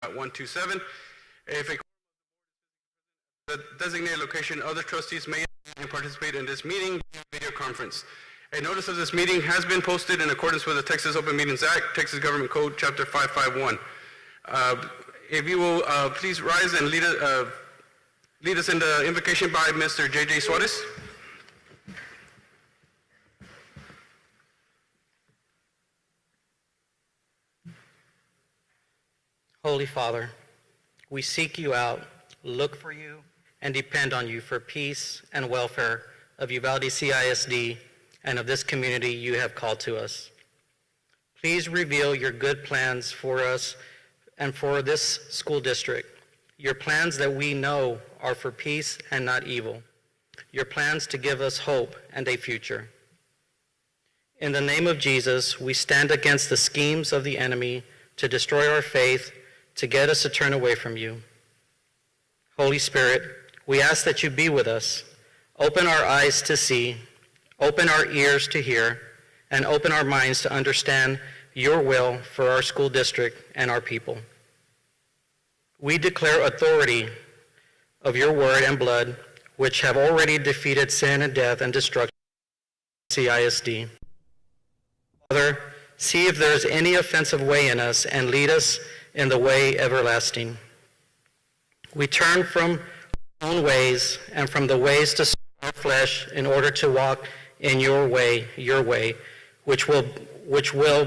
127. If a the designated location, other trustees may participate in this meeting via video conference. A notice of this meeting has been posted in accordance with the Texas Open Meetings Act, Texas Government Code, Chapter 551. If you will please rise and lead us in the invocation by Mr. J.J. Suarez. Holy Father, we seek you out, look for you, and depend on you for peace and welfare of Uvalde CISD and of this community you have called to us. Please reveal your good plans for us and for this school district, your plans that we know are for peace and not evil, your plans to give us hope and a future. In the name of Jesus, we stand against the schemes of the enemy to destroy our faith, to get us to turn away from you. Holy Spirit, we ask that you be with us. Open our eyes to see, open our ears to hear, and open our minds to understand your will for our school district and our people. We declare authority of your word and blood, which have already defeated sin and death and destruction in CISD. Father, see if there is any offensive way in us and lead us in the way everlasting. We turn from our own ways and from the ways to serve our flesh in order to walk in your way, which will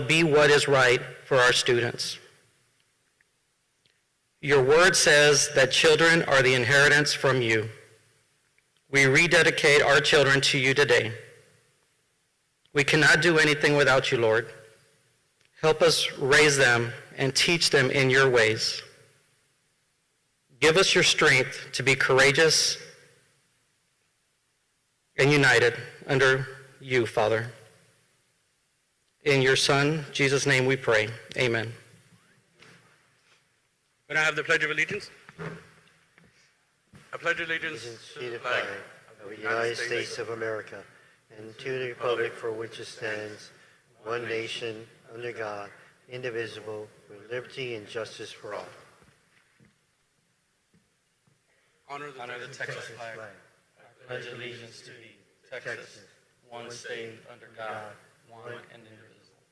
be what is right for our students. Your word says that children are the inheritance from you. We rededicate our children to you today. We cannot do anything without you, Lord. Help us raise them and teach them in your ways. Give us your strength to be courageous and united under you, Father. In your Son, Jesus' name we pray. Amen. Can I have the Pledge of Allegiance? I pledge allegiance to the flag of the United States of America and to the republic for which it stands, one nation, under God, indivisible, with liberty and justice for all. Honor the Texas flag. I pledge allegiance to thee, Texas, one state under God, one and indivisible.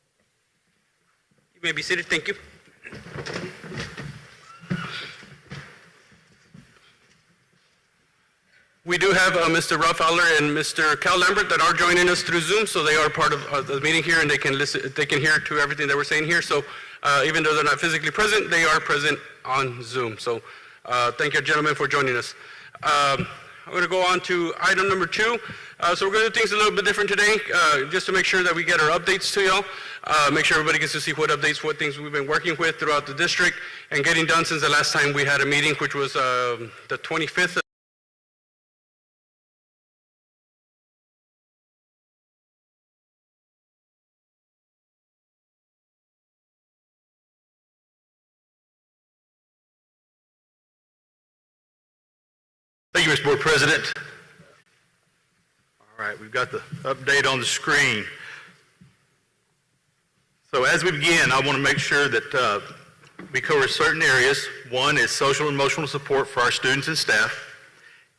You may be seated. Thank you. We do have Mr. Ralph Fowler and Mr. Cal Lambert that are joining us through Zoom, so they are part of the meeting here, and they can listen. They can hear to everything that we're saying here. So even though they're not physically present, they are present on Zoom. So thank you, gentlemen, for joining us. I'm going to go on to item number 2. So we're going to do things a little bit different today, just to make sure that we get our updates to y'all. Make sure everybody gets to see what updates, what things we've been working with throughout the district and getting done since the last time we had a meeting, which was the 25th. Thank you, Mr. Board President. All right, we've got the update on the screen. So as we begin, I want to make sure that we cover certain areas. One is social and emotional support for our students and staff,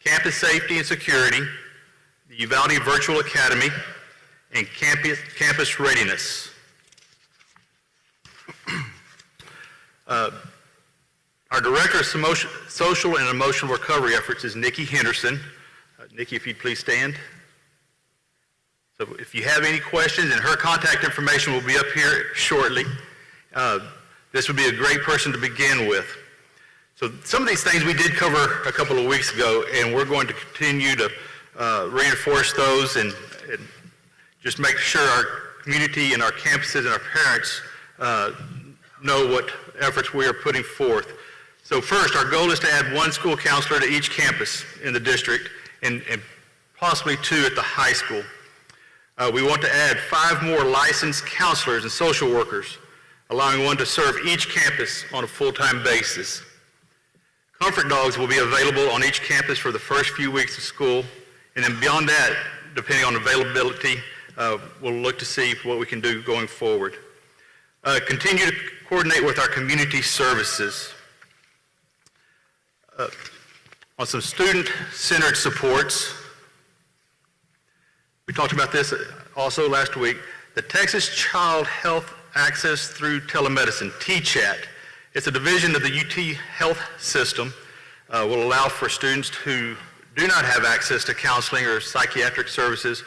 campus safety and security, the Uvalde Virtual Academy, and campus readiness. Our Director of Social and Emotional Recovery Efforts is Nikki Henderson. Nikki, if you'd please stand. So if you have any questions, and her contact information will be up here shortly, this would be a great person to begin with. So some of these things we did cover a couple of weeks ago, and we're going to continue to reinforce those and just make sure our community and our campuses and our parents know what efforts we are putting forth. So first, our goal is to add 1 school counselor to each campus in the district and possibly 2 at the high school. We want to add 5 more licensed counselors and social workers, allowing 1 to serve each campus on a full-time basis. Comfort dogs will be available on each campus for the first few weeks of school, and then beyond that, depending on availability, we'll look to see what we can do going forward. Continue to coordinate with our community services. On some student-centered supports, we talked about this also last week. The Texas Child Health Access Through Telemedicine, TCHAT. It's a division of the UT Health System. Will allow for students who do not have access to counseling or psychiatric services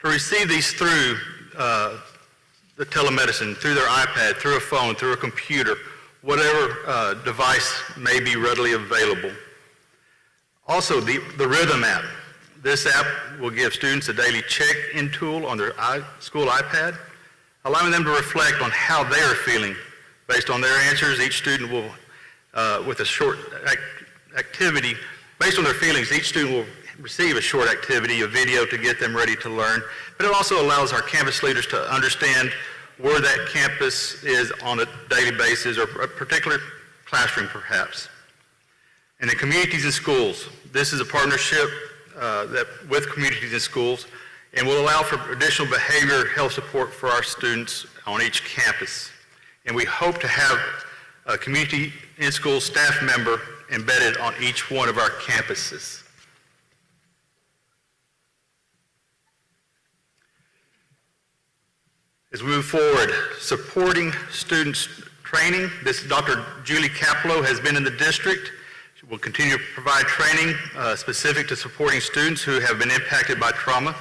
to receive these through the telemedicine, through their iPad, through a phone, through a computer, whatever device may be readily available. Also, the Rhythm app. This app will give students a daily check-in tool on their school iPad, allowing them to reflect on how they are feeling. Based on their answers, each student will, with a short activity, based on their feelings, each student will receive a short activity, a video to get them ready to learn. But it also allows our campus leaders to understand where that campus is on a daily basis, or a particular classroom perhaps. And then Communities in Schools. This is a partnership with Communities in Schools, and will allow for additional behavior health support for our students on each campus. And we hope to have a Community in Schools staff member embedded on each one of our campuses. As we move forward, supporting students training, this Dr. Julie Caplow has been in the district. She will continue to provide training specific to supporting students who have been impacted by trauma.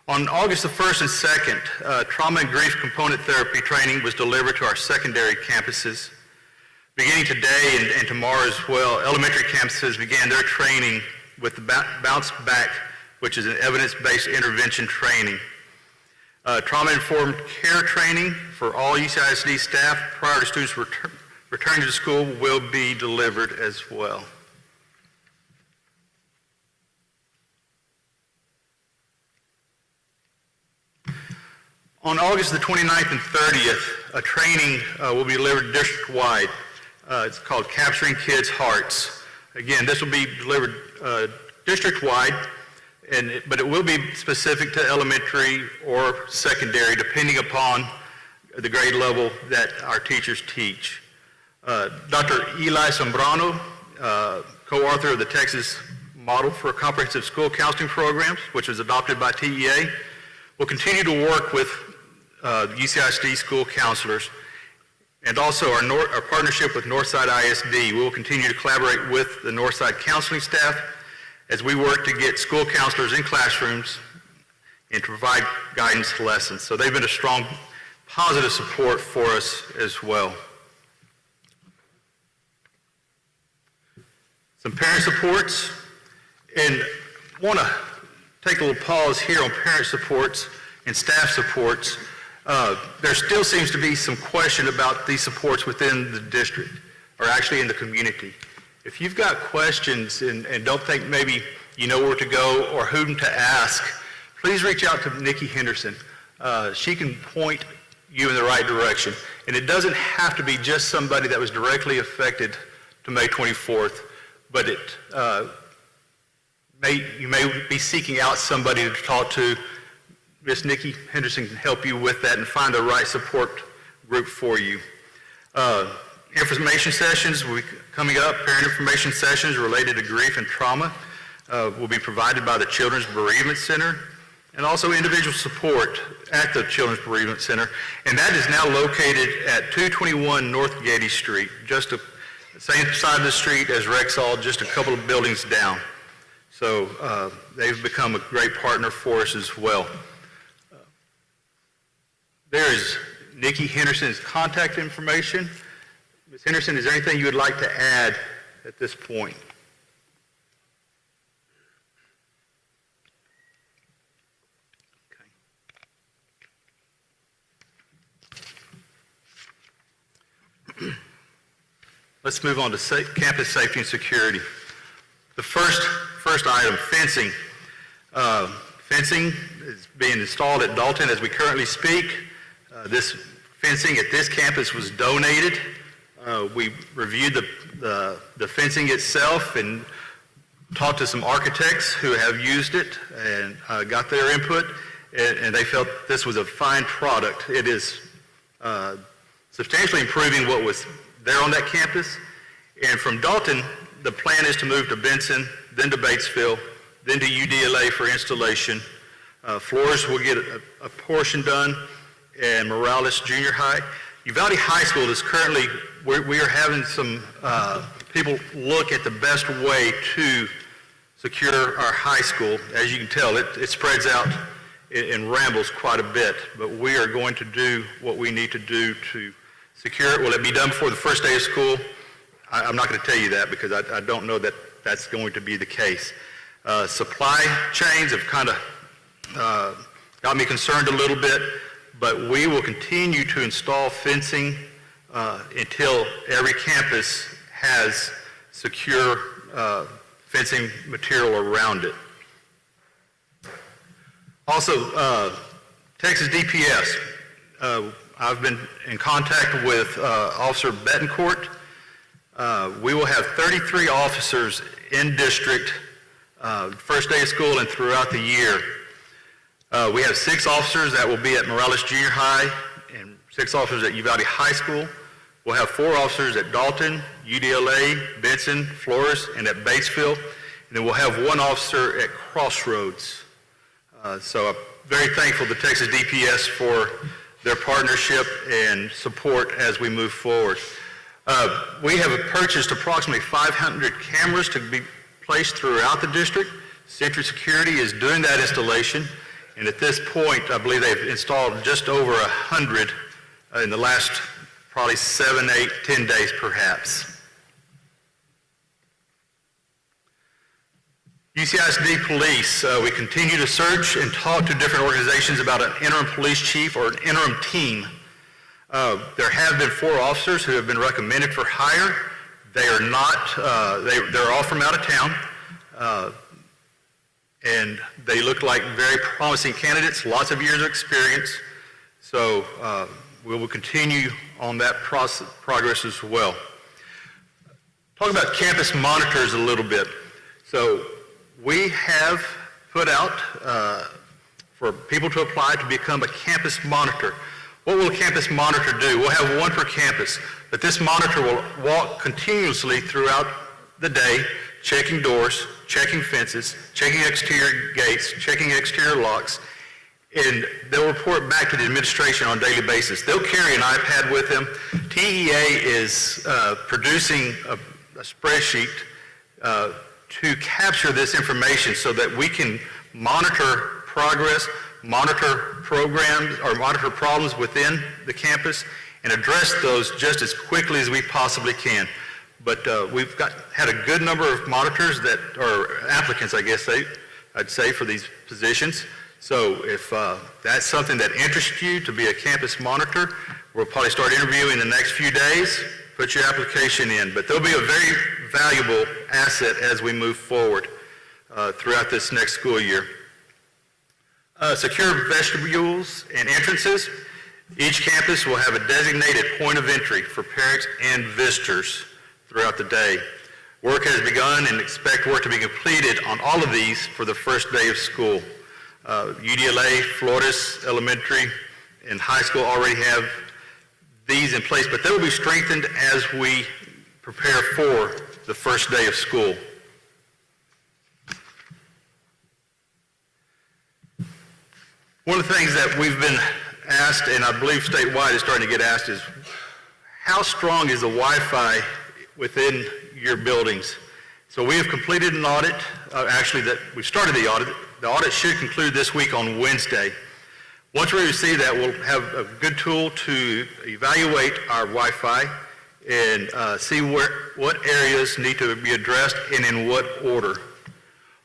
On August the 1st and 2nd, trauma and grief component therapy training was delivered to our secondary campuses. Beginning today and tomorrow as well, elementary campuses began their training with the Bounce Back, which is an evidence-based intervention training. Trauma-informed care training for all UCISD staff prior to students returning to school will be delivered as well. On August the 29th and 30th, a training will be delivered district-wide. It's called Capturing Kids' Hearts. Again, this will be delivered district-wide, but it will be specific to elementary or secondary, depending upon the grade level that our teachers teach. Dr. Eli Zambrano, co-author of the Texas Model for Comprehensive School Counseling Programs, which was adopted by TEA, will continue to work with UCISD school counselors, and also our partnership with Northside ISD. We will continue to collaborate with the Northside counseling staff as we work to get school counselors in classrooms and to provide guidance lessons. So they've been a strong, positive support for us as well. Some parent supports, and want to take a little pause here on parent supports and staff supports. There still seems to be some question about these supports within the district, or actually in the community. If you've got questions and don't think maybe you know where to go or whom to ask, please reach out to Nikki Henderson. She can point you in the right direction. And it doesn't have to be just somebody that was directly affected to May 24th, but you may be seeking out somebody to talk to. Miss Nikki Henderson can help you with that and find the right support group for you. Information sessions will be coming up. Parent information sessions related to grief and trauma will be provided by the Children's Bereavement Center, and also individual support at the Children's Bereavement Center. And that is now located at 221 North Getty Street, just the same side of the street as Rexall, just a couple of buildings down. So they've become a great partner for us as well. There is Nikki Henderson's contact information. Ms. Henderson, is there anything you would like to add at this point? Okay. Let's move on to campus safety and security. The first item, fencing. Fencing is being installed at Dalton as we currently speak. This fencing at this campus was donated. We reviewed the fencing itself and talked to some architects who have used it and got their input, and they felt this was a fine product. It is substantially improving what was there on that campus. And from Dalton, the plan is to move to Benson, then to Batesville, then to UDLA for installation. Floors will get a portion done, and Morales Junior High. Uvalde High School is currently, we are having some people look at the best way to secure our high school. As you can tell, it spreads out and rambles quite a bit, but we are going to do what we need to do to secure it. Will it be done before the first day of school? I'm not going to tell you that because I don't know that that's going to be the case. Supply chains have kind of got me concerned a little bit, but we will continue to install fencing until every campus has secure fencing material around it. Also, Texas DPS. I've been in contact with Officer Betancourt. We will have 33 officers in district first day of school and throughout the year. We have 6 officers that will be at Morales Junior High and 6 officers at Uvalde High School. We'll have 4 officers at Dalton, UDLA, Benson, Flores, and at Batesville. And then we'll have 1 officer at Crossroads. So I'm very thankful to Texas DPS for their partnership and support as we move forward. We have purchased approximately 500 cameras to be placed throughout the district. Century Security is doing that installation, and at this point, I believe they've installed just over 100 in the last probably 7, 8, 10 days perhaps. UCISD Police, we continue to search and talk to different organizations about an interim police chief or an interim team. There have been 4 officers who have been recommended for hire. They are not, they're all from out of town, and they look like very promising candidates, lots of years of experience. So we will continue on that progress as well. Talk about campus monitors a little bit. So we have put out for people to apply to become a campus monitor. What will a campus monitor do? We'll have 1 per campus, but this monitor will walk continuously throughout the day, checking doors, checking fences, checking exterior gates, checking exterior locks, and they'll report back to the administration on a daily basis. They'll carry an iPad with them. TEA is producing a spreadsheet to capture this information so that we can monitor progress, monitor programs, or monitor problems within the campus and address those just as quickly as we possibly can. But we've had a good number of monitors that are applicants, I guess I'd say, for these positions. So if that's something that interests you to be a campus monitor, we'll probably start interviewing in the next few days. Put your application in. But they'll be a very valuable asset as we move forward throughout this next school year. Secure vestibules and entrances. Each campus will have a designated point of entry for parents and visitors throughout the day. Work has begun and expect work to be completed on all of these for the first day of school. UDLA, Flores Elementary, and high school already have these in place, but they will be strengthened as we prepare for the first day of school. One of the things that we've been asked, and I believe statewide is starting to get asked, is how strong is the Wi-Fi within your buildings? So we have completed an audit, we started the audit. The audit should conclude this week on Wednesday. Once we receive that, we'll have a good tool to evaluate our Wi-Fi and see what areas need to be addressed and in what order.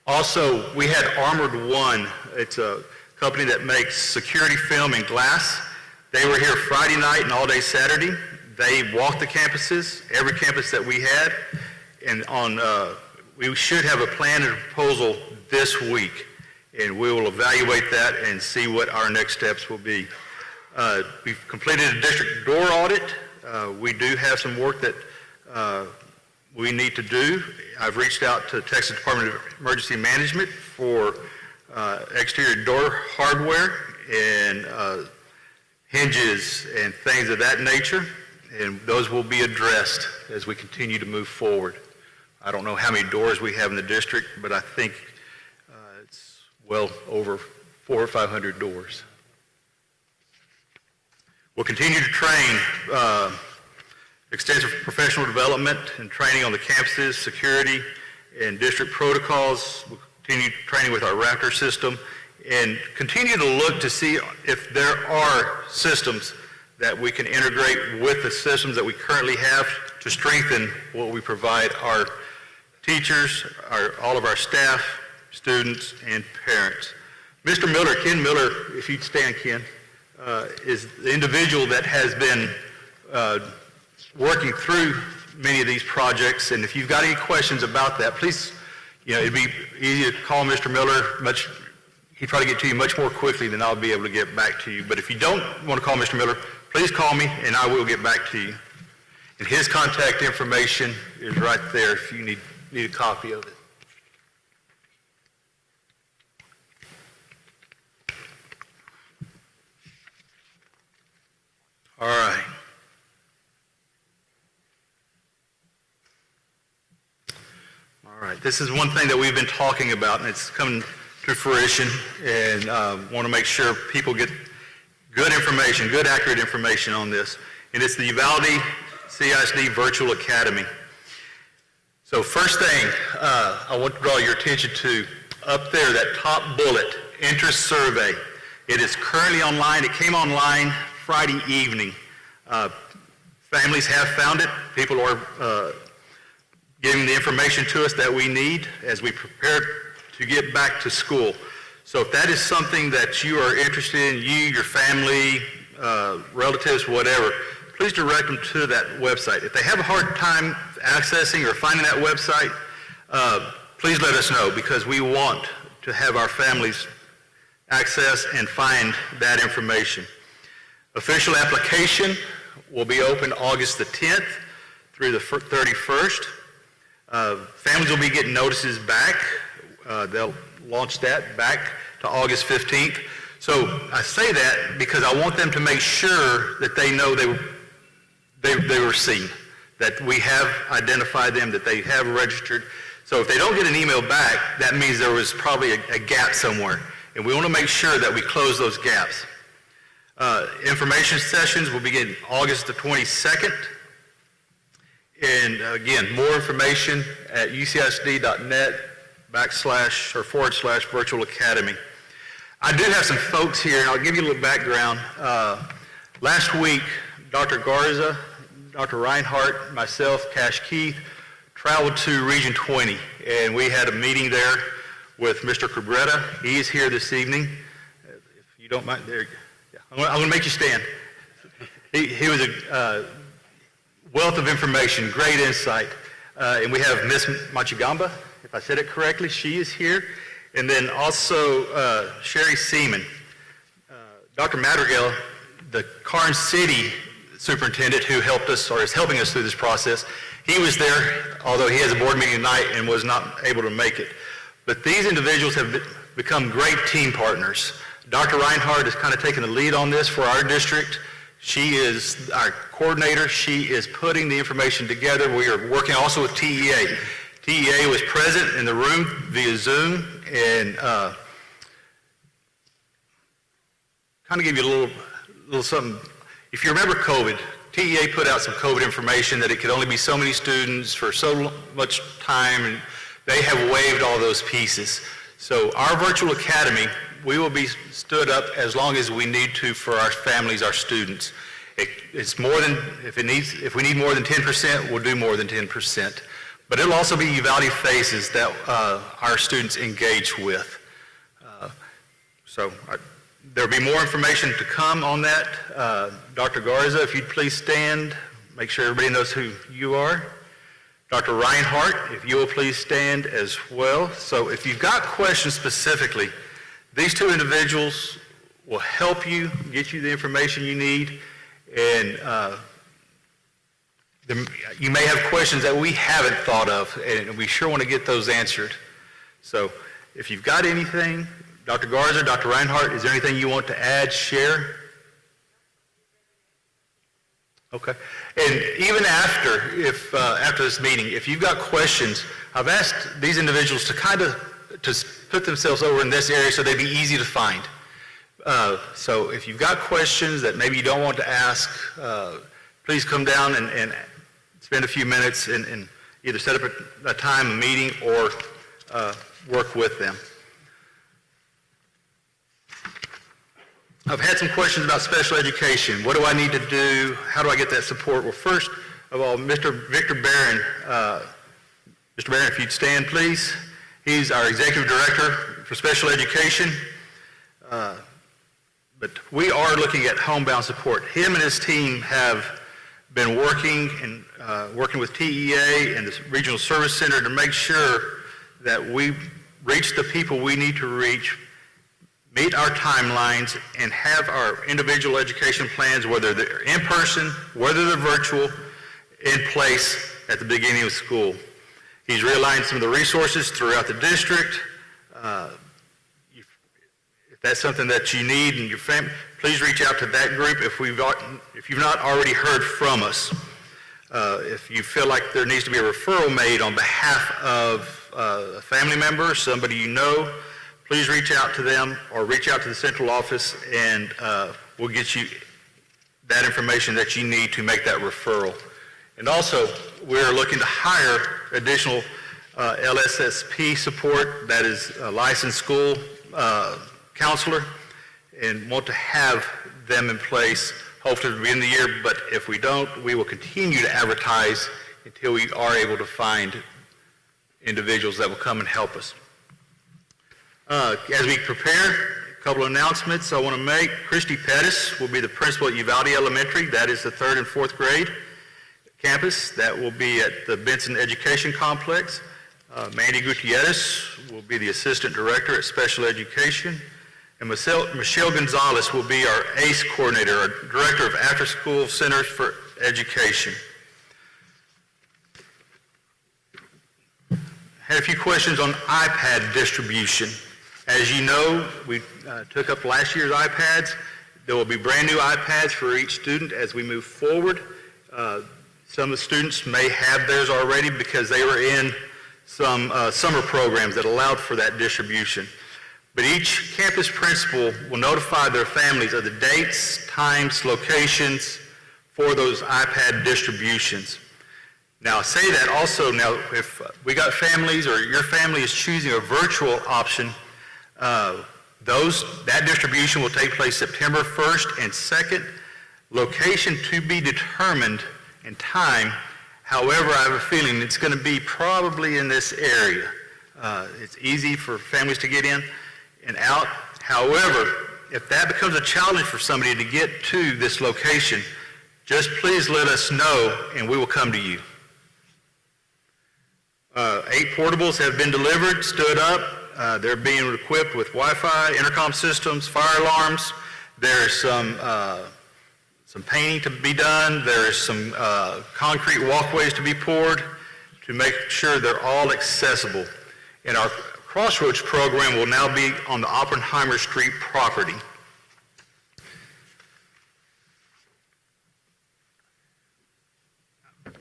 Also, we had Armored One. It's a company that makes security film and glass. They were here Friday night and all day Saturday. They walked the campuses, every campus that we had, and we should have a plan and a proposal this week, and we will evaluate that and see what our next steps will be. We've completed a district door audit. We do have some work that we need to do. I've reached out to Texas Department of Emergency Management for exterior door hardware and hinges and things of that nature. and those will be addressed as we continue to move forward. I don't know how many doors we have in the district, but I think it's well over 400 or 500 doors. We'll continue to train extensive professional development and training on the campuses, security, and district protocols. We'll continue training with our Raptor system and continue to look to see if there are systems that we can integrate with the systems that we currently have to strengthen what we provide our teachers, all of our staff, students, and parents. Mr. Miller, Ken Miller, if you'd stand, Ken, is the individual that has been working through many of these projects, and if you've got any questions about that, please, it'd be easy to call Mr. Miller. He'd probably get to you much more quickly than I'll be able to get back to you. But if you don't want to call Mr. Miller, please call me, and I will get back to you. And his contact information is right there if you need a copy of it. All right. All right. This is one thing that we've been talking about, and it's come to fruition, and want to make sure people get good information, good, accurate information on this. And it's the Uvalde CISD Virtual Academy. So first thing I want to draw your attention to, up there, that top bullet, interest survey. It is currently online. It came online Friday evening. Families have found it. People are giving the information to us that we need as we prepare to get back to school. So if that is something that you are interested in, you, your family, relatives, whatever, please direct them to that website. If they have a hard time accessing or finding that website, please let us know, because we want to have our families access and find that information. Official application will be open August the 10th through the 31st. Families will be getting notices back. They'll launch that back to August 15th. So I say that because I want them to make sure that they know they were seen, that we have identified them, that they have registered. So if they don't get an email back, that means there was probably a gap somewhere. And we want to make sure that we close those gaps. Information sessions will begin August the 22nd. And again, more information at ucsd.net//virtual academy. I do have some folks here, and I'll give you a little background. Last week, Dr. Garza, Dr. Reinhardt, myself, Cash Keith, traveled to Region 20, and we had a meeting there with Mr. Cabrera. He is here this evening. If you don't mind, there. Yeah. I'm going to make you stand. He was a wealth of information, great insight. And we have Miss Machigamba, if I said it correctly. She is here. And then also Sherry Seaman. Dr. Madrigal, the Karnes City superintendent who helped us, or is helping us through this process, he was there, although he has a board meeting tonight and was not able to make it. But these individuals have become great team partners. Dr. Reinhardt has kind of taken the lead on this for our district. She is our coordinator. She is putting the information together. We are working also with TEA. TEA was present in the room via Zoom, and kind of give you a little something. If you remember COVID, TEA put out some COVID information that it could only be so many students for so much time, and they have waived all those pieces. So our virtual academy, we will be stood up as long as we need to for our families, our students. It's more than, if we need more than 10%, we'll do more than 10%. But it'll also be Uvalde faces that our students engage with. There'll be more information to come on that. Dr. Garza, if you'd please stand, make sure everybody knows who you are. Dr. Reinhardt, if you will please stand as well. So if you've got questions specifically, these two individuals will help you, get you the information you need, and you may have questions that we haven't thought of, and we sure want to get those answered. So if you've got anything, Dr. Garza, Dr. Reinhardt, is there anything you want to add, share? Okay. And even after this meeting, if you've got questions, I've asked these individuals to to put themselves over in this area so they'd be easy to find. So if you've got questions that maybe you don't want to ask, please come down and spend a few minutes and either set up a time, a meeting, or work with them. I've had some questions about special education. What do I need to do? How do I get that support? Well, first of all, Mr. Victor Barron, Mr. Barron, if you'd stand, please. He's our Executive Director for Special Education. But we are looking at homebound support. Him and his team have been working with TEA and the Regional Service Center to make sure that we reach the people we need to reach, meet our timelines, and have our individual education plans, whether they're in person, whether they're virtual, in place at the beginning of school. He's realigned some of the resources throughout the district. If that's something that you need in your family, please reach out to that group if you've not already heard from us. If you feel like there needs to be a referral made on behalf of a family member, somebody you know, please reach out to them or reach out to the central office, and we'll get you that information that you need to make that referral. And also, we're looking to hire additional LSSP support, that is a licensed school counselor, and want to have them in place hopefully at the beginning of the year. But if we don't, we will continue to advertise until we are able to find individuals that will come and help us. As we prepare, a couple of announcements I want to make. Christy Pettis will be the principal at Uvalde Elementary. That is the 3rd and 4th grade campus. That will be at the Benson Education Complex. Mandy Gutierrez will be the assistant director at special education. And Michelle Gonzalez will be our ACE coordinator, our director of after-school centers for education. Had a few questions on iPad distribution. As you know, we took up last year's iPads. There will be brand new iPads for each student as we move forward. Some of the students may have theirs already because they were in some summer programs that allowed for that distribution. But each campus principal will notify their families of the dates, times, locations for those iPad distributions. Now, I say that also, now, if we got families or your family is choosing a virtual option, that distribution will take place September 1st and 2nd. Location to be determined and time. However, I have a feeling it's going to be probably in this area. It's easy for families to get in and out. However, if that becomes a challenge for somebody to get to this location, just please let us know and we will come to you. 8 portables have been delivered, stood up. They're being equipped with Wi-Fi, intercom systems, fire alarms. There's some painting to be done. There's some concrete walkways to be poured to make sure they're all accessible. And our Crossroads program will now be on the Oppenheimer Street property.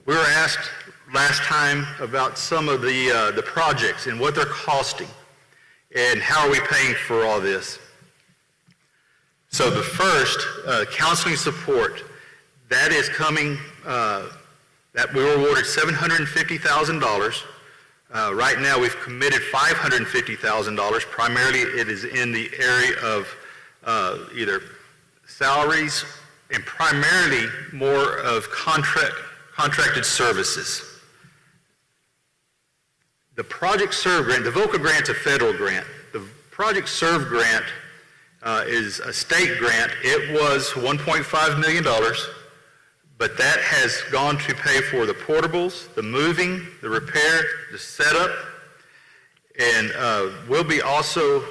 We were asked last time about some of the projects and what they're costing and how are we paying for all this. So the first, counseling support, that is coming, that we were awarded $750,000. Right now we've committed $550,000. Primarily it is in the area of either salaries and primarily more of contracted services. The Project Serve grant, the VOCA grant's a federal grant. The Project Serve grant is a state grant. It was $1.5 million, but that has gone to pay for the portables, the moving, the repair, the setup, and will be also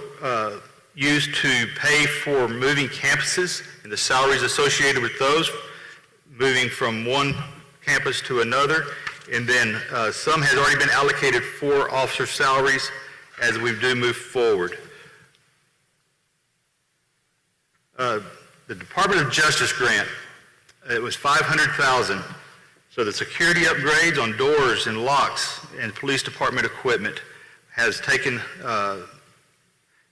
used to pay for moving campuses and the salaries associated with those, moving from one campus to another. And then some has already been allocated for officer salaries as we do move forward. The Department of Justice grant, it was $500,000. So the security upgrades on doors and locks and police department equipment has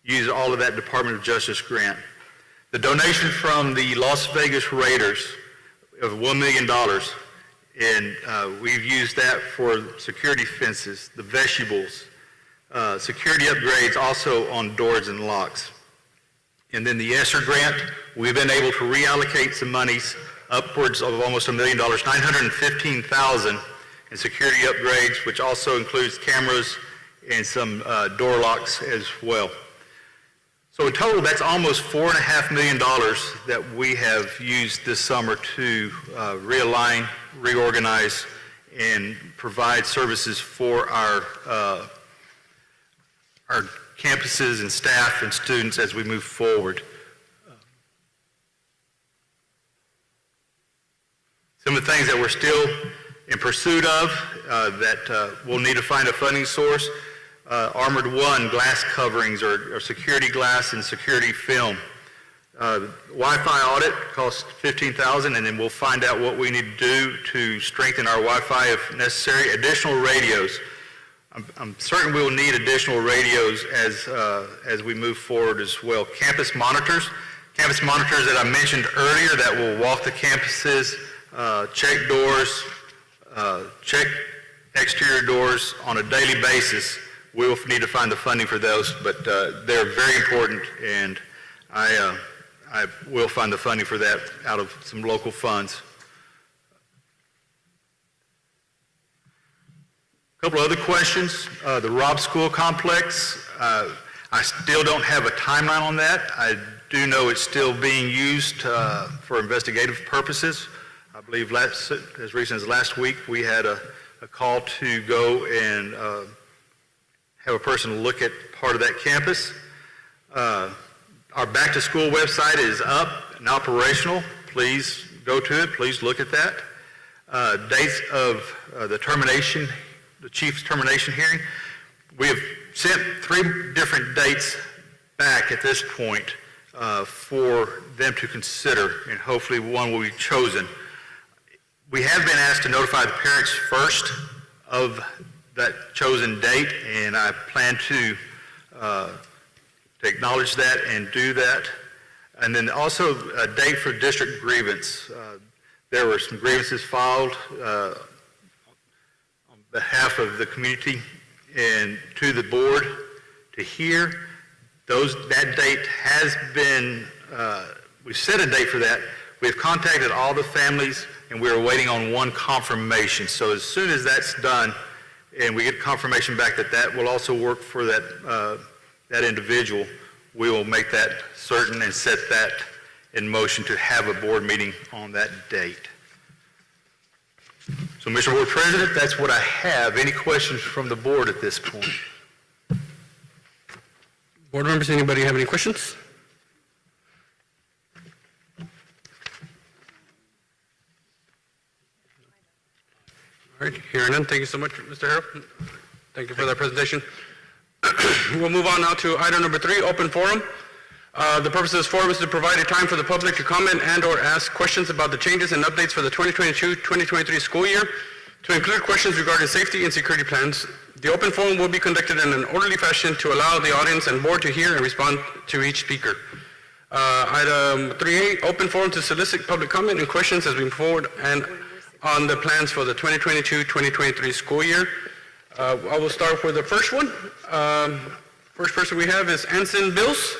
used all of that Department of Justice grant. The donation from the Las Vegas Raiders of $1 million, and we've used that for security fences, the vestibules, security upgrades also on doors and locks. And then the ESSER grant, we've been able to reallocate some monies upwards of almost $1 million, $915,000 in security upgrades, which also includes cameras and some door locks as well. So in total, that's almost $4.5 million that we have used this summer to realign, reorganize, and provide services for our campuses and staff and students as we move forward. Some of the things that we're still in pursuit of that we'll need to find a funding source, Armored One glass coverings or security glass and security film. Wi-Fi audit costs $15,000, and then we'll find out what we need to do to strengthen our Wi-Fi if necessary. Additional radios. I'm certain we'll need additional radios as we move forward as well. Campus monitors that I mentioned earlier that will walk the campuses, check doors, check exterior doors on a daily basis. We will need to find the funding for those, but they're very important, and I will find the funding for that out of some local funds. A couple other questions. The Robb School Complex, I still don't have a timeline on that. I do know it's still being used for investigative purposes. I believe as recent as last week, we had a call to go and have a person look at part of that campus. Our Back to School website is up and operational. Please go to it. Please look at that. Dates of the chief's termination hearing. We have sent 3 different dates back at this point for them to consider, and hopefully one will be chosen. We have been asked to notify the parents first of that chosen date, and I plan to acknowledge that and do that. And then also a date for district grievance. There were some grievances filed on behalf of the community and to the board to hear. That date has been, we've set a date for that. We've contacted all the families, and we're waiting on one confirmation. So as soon as that's done, and we get confirmation back that that will also work for that individual, we will make that certain and set that in motion to have a board meeting on that date. So, Mr. Board President, that's what I have. Any questions from the board at this point? Board members, anybody have any questions? All right, hearing none, thank you so much, Mr. Harrell. Thank you for that presentation. We'll move on now to item number 3, open forum. The purpose of this forum is to provide a time for the public to comment and or ask questions about the changes and updates for the 2022-2023 school year, to include questions regarding safety and security plans. The open forum will be conducted in an orderly fashion to allow the audience and board to hear and respond to each speaker. Item 3A, open forum to solicit public comment and questions as we move forward and on the plans for the 2022-2023 school year. I will start with the first one. First person we have is Anson Bills.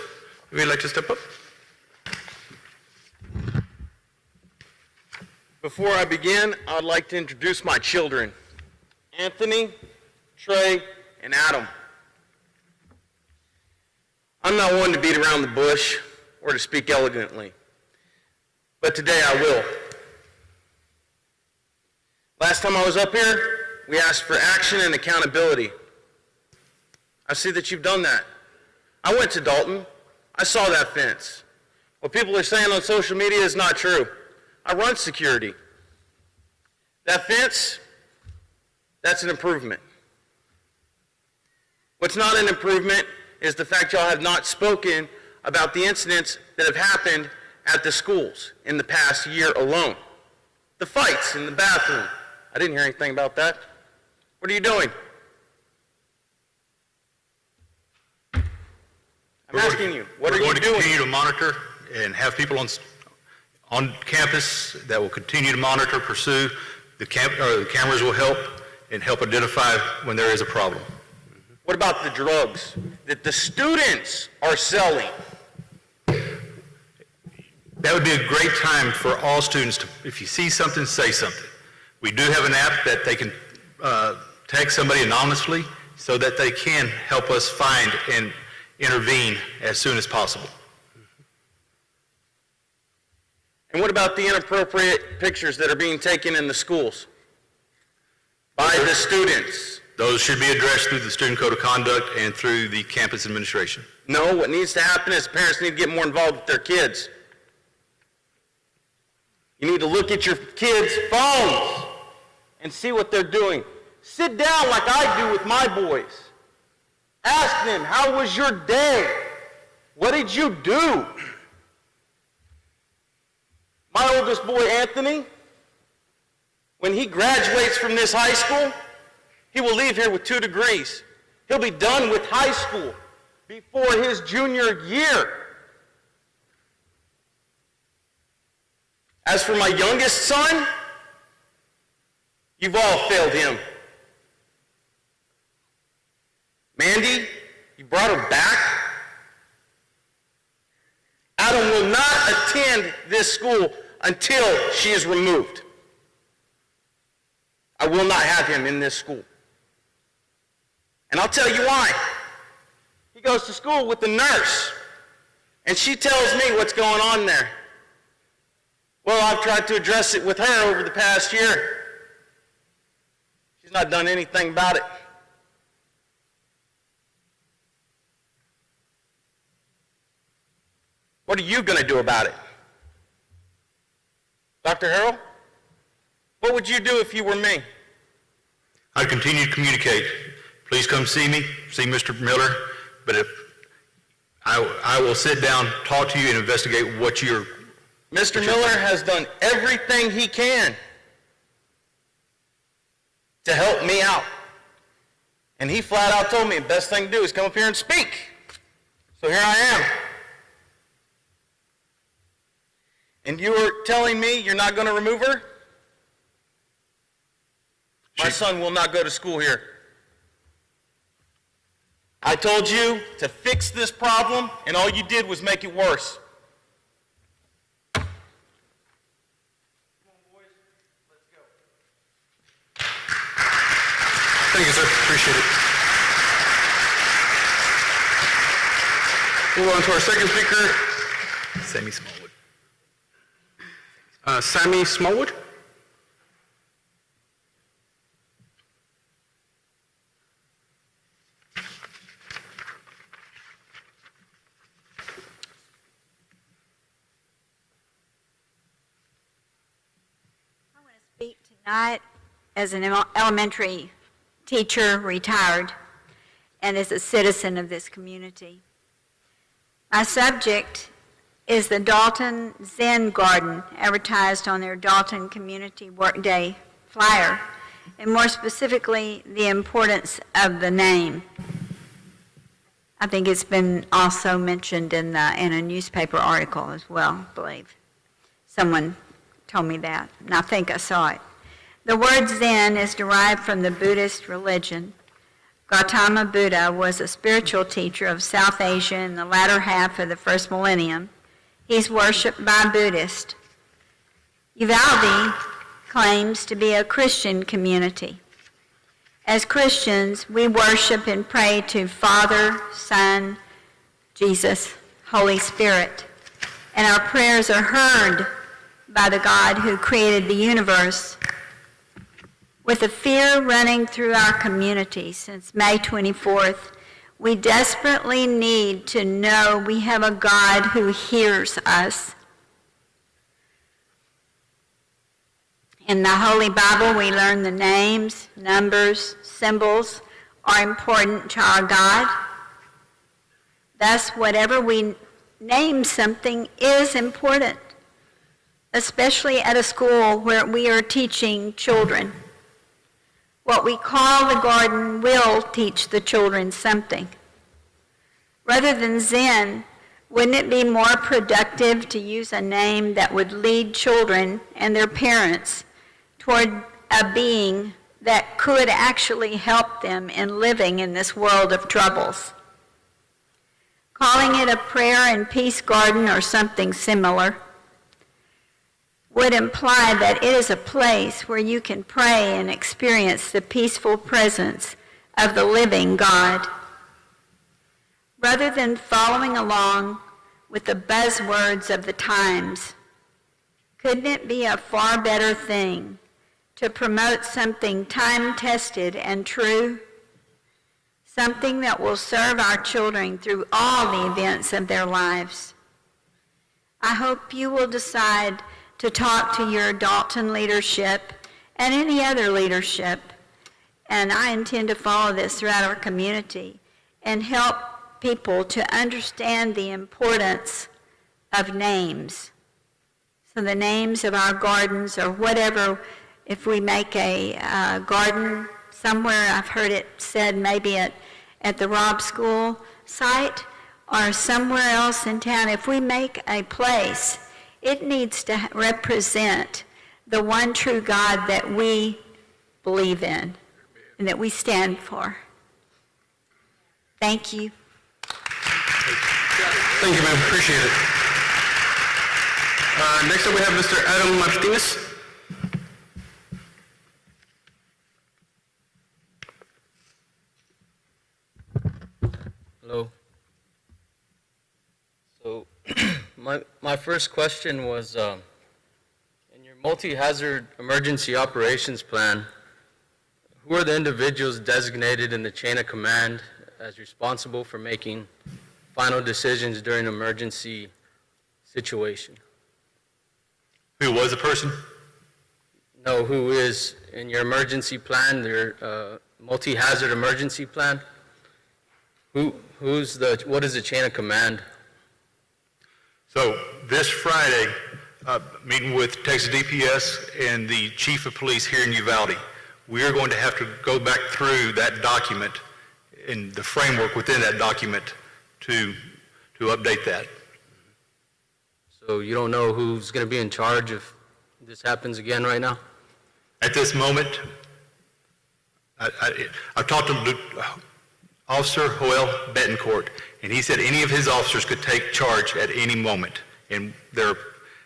Would you like to step up? Before I begin, I'd like to introduce my children, Anthony, Trey, and Adam. I'm not one to beat around the bush or to speak elegantly, but today I will. Last time I was up here, we asked for action and accountability. I see that you've done that. I went to Dalton. I saw that fence. What people are saying on social media is not true. I run security. That fence, that's an improvement. What's not an improvement is the fact y'all have not spoken about the incidents that have happened at the schools in the past year alone. The fights in the bathroom. I didn't hear anything about that. What are you doing? I'm asking you, what are you We're going to doing? continue to monitor and have people on campus that will continue to monitor, pursue. The cameras will help and help identify when there is a problem. What about the drugs that the students are selling? That would be a great time for all students to, if you see something, say something. We do have an app that they can text somebody anonymously so that they can help us find and intervene as soon as possible. And what about the inappropriate pictures that are being taken in the schools by the students? Those should be addressed through the Student Code of Conduct and through the campus administration. No, what needs to happen is parents need to get more involved with their kids. You need to look at your kids' phones and see what they're doing. Sit down like I do with my boys. Ask them, how was your day? What did you do? My oldest boy, Anthony, when he graduates from this high school, he will leave here with 2 degrees. He'll be done with high school before his junior year. As for my youngest son, you've all failed him. Mandy, you brought her back. Adam will not attend this school until she is removed. I will not have him in this school. And I'll tell you why. He goes to school with the nurse, and she tells me what's going on there. Well, I've tried to address it with her over the past year. She's not done anything about it. What are you going to do about it? Dr. Harrell, what would you do if you were me? I'd continue to communicate. Please come see me, see Mr. Miller, but if I will sit down, talk to you, and investigate what you're... Mr. Miller has done everything he can to help me out. And he flat out told me the best thing to do is come up here and speak. So here I am. And you are telling me you're not going to remove her? My son will not go to school here. I told you to fix this problem, and all you did was make it worse. Thank you, sir. Appreciate it. Move on to our second speaker, Sammy Smallwood. Sammy Smallwood. I want to speak tonight as an elementary teacher, retired, and as a citizen of this community. My subject is the Dalton Zen Garden, advertised on their Dalton Community Workday flyer, and more specifically, the importance of the name. I think it's been also mentioned in a newspaper article as well, I believe. Someone told me that, and I think I saw it. The word Zen is derived from the Buddhist religion. Gautama Buddha was a spiritual teacher of South Asia in the latter half of the first millennium. He's worshipped by Buddhists. Uvalde claims to be a Christian community. As Christians, we worship and pray to Father, Son, Jesus, Holy Spirit, and our prayers are heard by the God who created the universe. With a fear running through our community since May 24th, we desperately need to know we have a God who hears us. In the Holy Bible, we learn the names, numbers, symbols are important to our God. Thus, whatever we name something is important. especially at a school where we are teaching children. What we call the garden will teach the children something. Rather than Zen, wouldn't it be more productive to use a name that would lead children and their parents toward a being that could actually help them in living in this world of troubles? Calling it a prayer and peace garden or something similar would imply that it is a place where you can pray and experience the peaceful presence of the living God. Rather than following along with the buzzwords of the times, couldn't it be a far better thing to promote something time-tested and true? Something that will serve our children through all the events of their lives. I hope you will decide to talk to your Dalton leadership and any other leadership, and I intend to follow this throughout our community and help people to understand the importance of names. So the names of our gardens or whatever, if we make a garden somewhere, I've heard it said maybe at the Robb School site or somewhere else in town, if we make a place, it needs to represent the one true God that we believe in and that we stand for. Thank you. Thank you, ma'am. Appreciate it. Next up, we have Mr. Adam Martinez. Hello. So, my first question was, in your multi-hazard emergency operations plan, who are the individuals designated in the chain of command as responsible for making final decisions during an emergency situation? Who was the person? No, who is in your emergency plan, your multi-hazard emergency plan? What is the chain of command? So this Friday, meeting with Texas DPS and the chief of police here in Uvalde, we are going to have to go back through that document and the framework within that document to update that. So you don't know who's going to be in charge if this happens again right now? At this moment, I talked to Officer Joel Betancourt, and he said any of his officers could take charge at any moment. And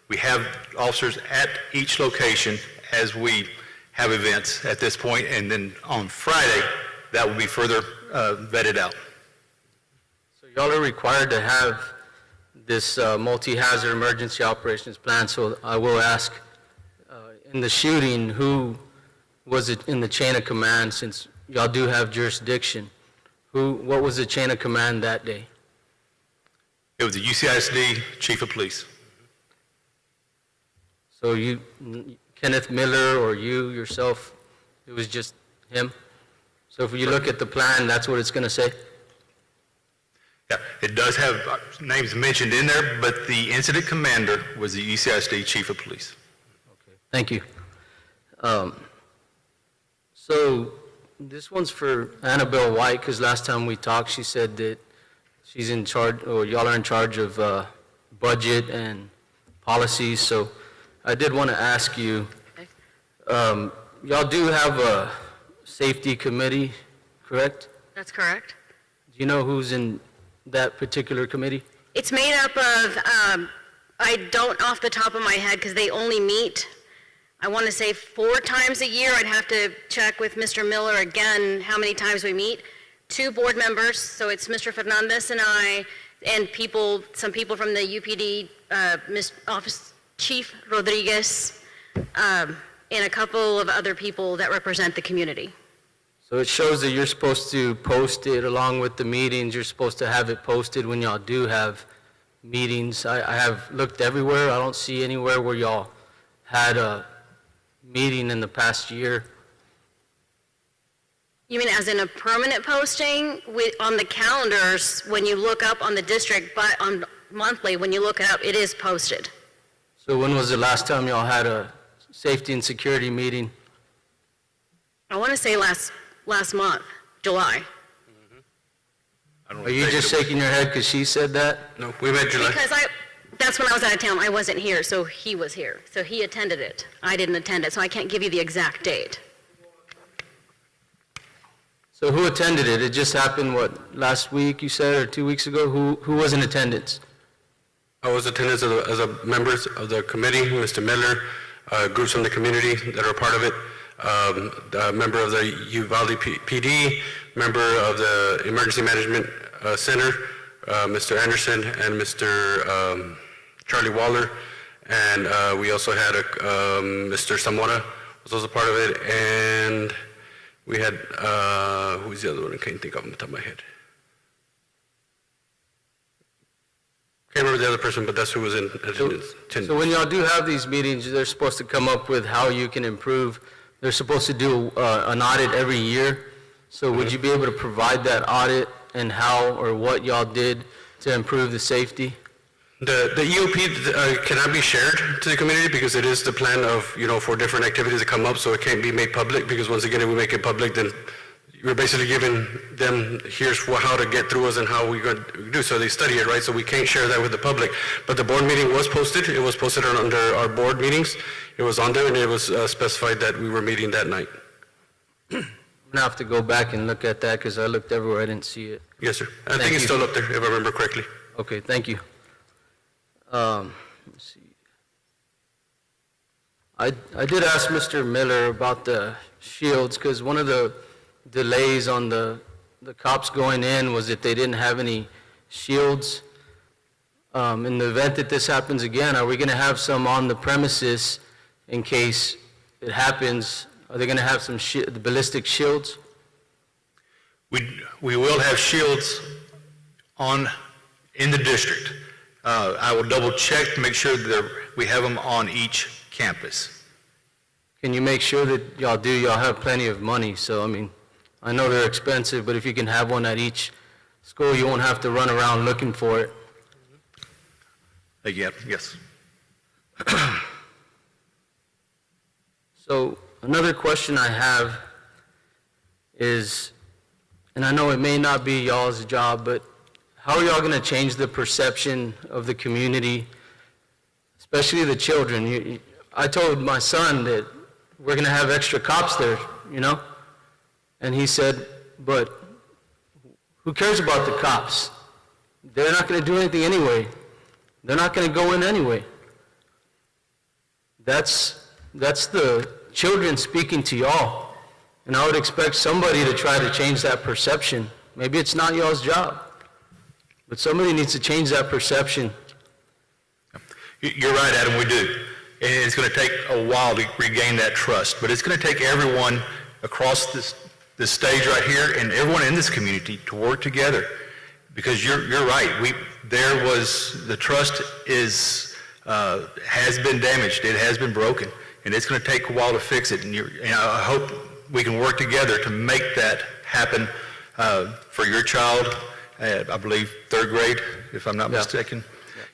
we have officers at each location as we have events at this point, and then on Friday, that will be further vetted out. So y'all are required to have this multi-hazard emergency operations plan, so I will ask, in the shooting, who was it in the chain of command, since y'all do have jurisdiction? What was the chain of command that day? It was the UCISD chief of police. So you, Kenneth Miller, or you yourself, it was just him? So if you look at the plan, that's what it's going to say? Yeah, it does have names mentioned in there, but the incident commander was the UCISD chief of police. Okay, thank you. So this one's for Annabelle White, because last time we talked, she said that she's in charge, or y'all are in charge of budget and policies. So I did want to ask you, y'all do have a safety committee, correct? That's correct. Do you know who's in that particular committee? It's made up of, I don't off the top of my head because they only meet, I want to say 4 times a year. I'd have to check with Mr. Miller again how many times we meet. 2 board members, so it's Mr. Fernandez and I, and some people from the UPD, Office Chief Rodriguez, and a couple of other people that represent the community. So it shows that you're supposed to post it along with the meetings. You're supposed to have it posted when y'all do have meetings. I have looked everywhere. I don't see anywhere where y'all had a meeting in the past year. You mean as in a permanent posting on the calendars when you look up on the district, but on monthly, when you look it up, it is posted. So when was the last time y'all had a safety and security meeting? I want to say last month, July. Are you just shaking your head because she said that? No, we met July. Because that's when I was out of town. I wasn't here, so he was here. So he attended it. I didn't attend it, so I can't give you the exact date. So who attended it? It just happened, what, last week you said, or 2 weeks ago? Who was in attendance? I was attendance as a members of the committee, Mr. Miller, groups from the community that are part of it, a member of the Uvalde PD, member of the Emergency Management Center, Mr. Anderson, and Mr. Charlie Waller, and we also had Mr. Zamora was also part of it, and we had, who's the other one? I can't think of on the top of my head. Can't remember the other person, but that's who was in attendance. So when y'all do have these meetings, they're supposed to come up with how you can improve. They're supposed to do an audit every year. So would you be able to provide that audit and how or what y'all did to improve the safety? The EOP cannot be shared to the community because it is the plan of, for different activities to come up, so it can't be made public, because once again, if we make it public, then you're basically giving them, here's how to get through us and how we're going to do. So they study it, right? So we can't share that with the public. But the board meeting was posted. It was posted under our board meetings. It was on there, and it was specified that we were meeting that night. I'm gonna have to go back and look at that because I looked everywhere, I didn't see it. Yes, sir. I Thank think it's you. still up there, if I remember correctly. Okay, thank you. Let's see. I did ask Mr. Miller about the shields, because one of the delays on the cops going in was that they didn't have any shields. In the event that this happens again, are we going to have some on the premises in case it happens? Are they going to have some the ballistic shields? We will have shields in the district. I will double check to make sure that we have them on each campus. Can you make sure that y'all do? Y'all have plenty of money, so I mean, I know they're expensive, but if you can have one at each school, you won't have to run around looking for it. Yes. So another question I have is, and I know it may not be y'all's job, but how are y'all going to change the perception of the community, especially the children? I told my son that we're going to have extra cops there, and he said, but who cares about the cops? They're not going to do anything anyway. They're not going to go in anyway. That's the children speaking to y'all, and I would expect somebody to try to change that perception. Maybe it's not y'all's job, but somebody needs to change that perception. You're right, Adam, we do. And it's going to take a while to regain that trust, but it's going to take everyone across this stage right here and everyone in this community to work together, because you're right. The trust has been damaged. It has been broken, and it's going to take a while to fix it. And I hope we can work together to make that happen for your child. I believe third grade, if I'm not mistaken.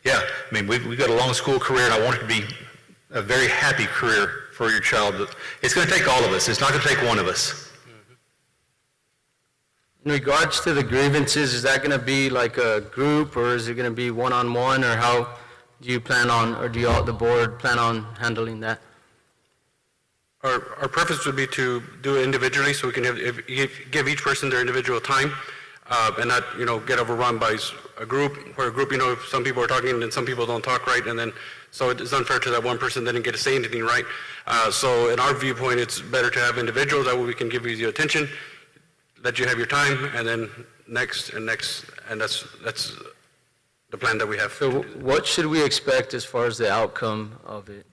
Yeah, I mean, we've got a long school career, and I want it to be a very happy career for your child. But it's going to take all of us. It's not going to take one of us. In regards to the grievances, is that going to be like a group, or is it going to be one-on-one, or how do you plan on, or do the board plan on handling that? Our preference would be to do it individually, so we can give each person their individual time, and not, get overrun by a group, where a group, some people are talking and some people don't talk right, and then, so it's unfair to that one person that didn't get to say anything right. So in our viewpoint, it's better to have individuals, that way we can give you the attention, let you have your time, and then next, and that's the plan that we have. So what should we expect as far as the outcome of it?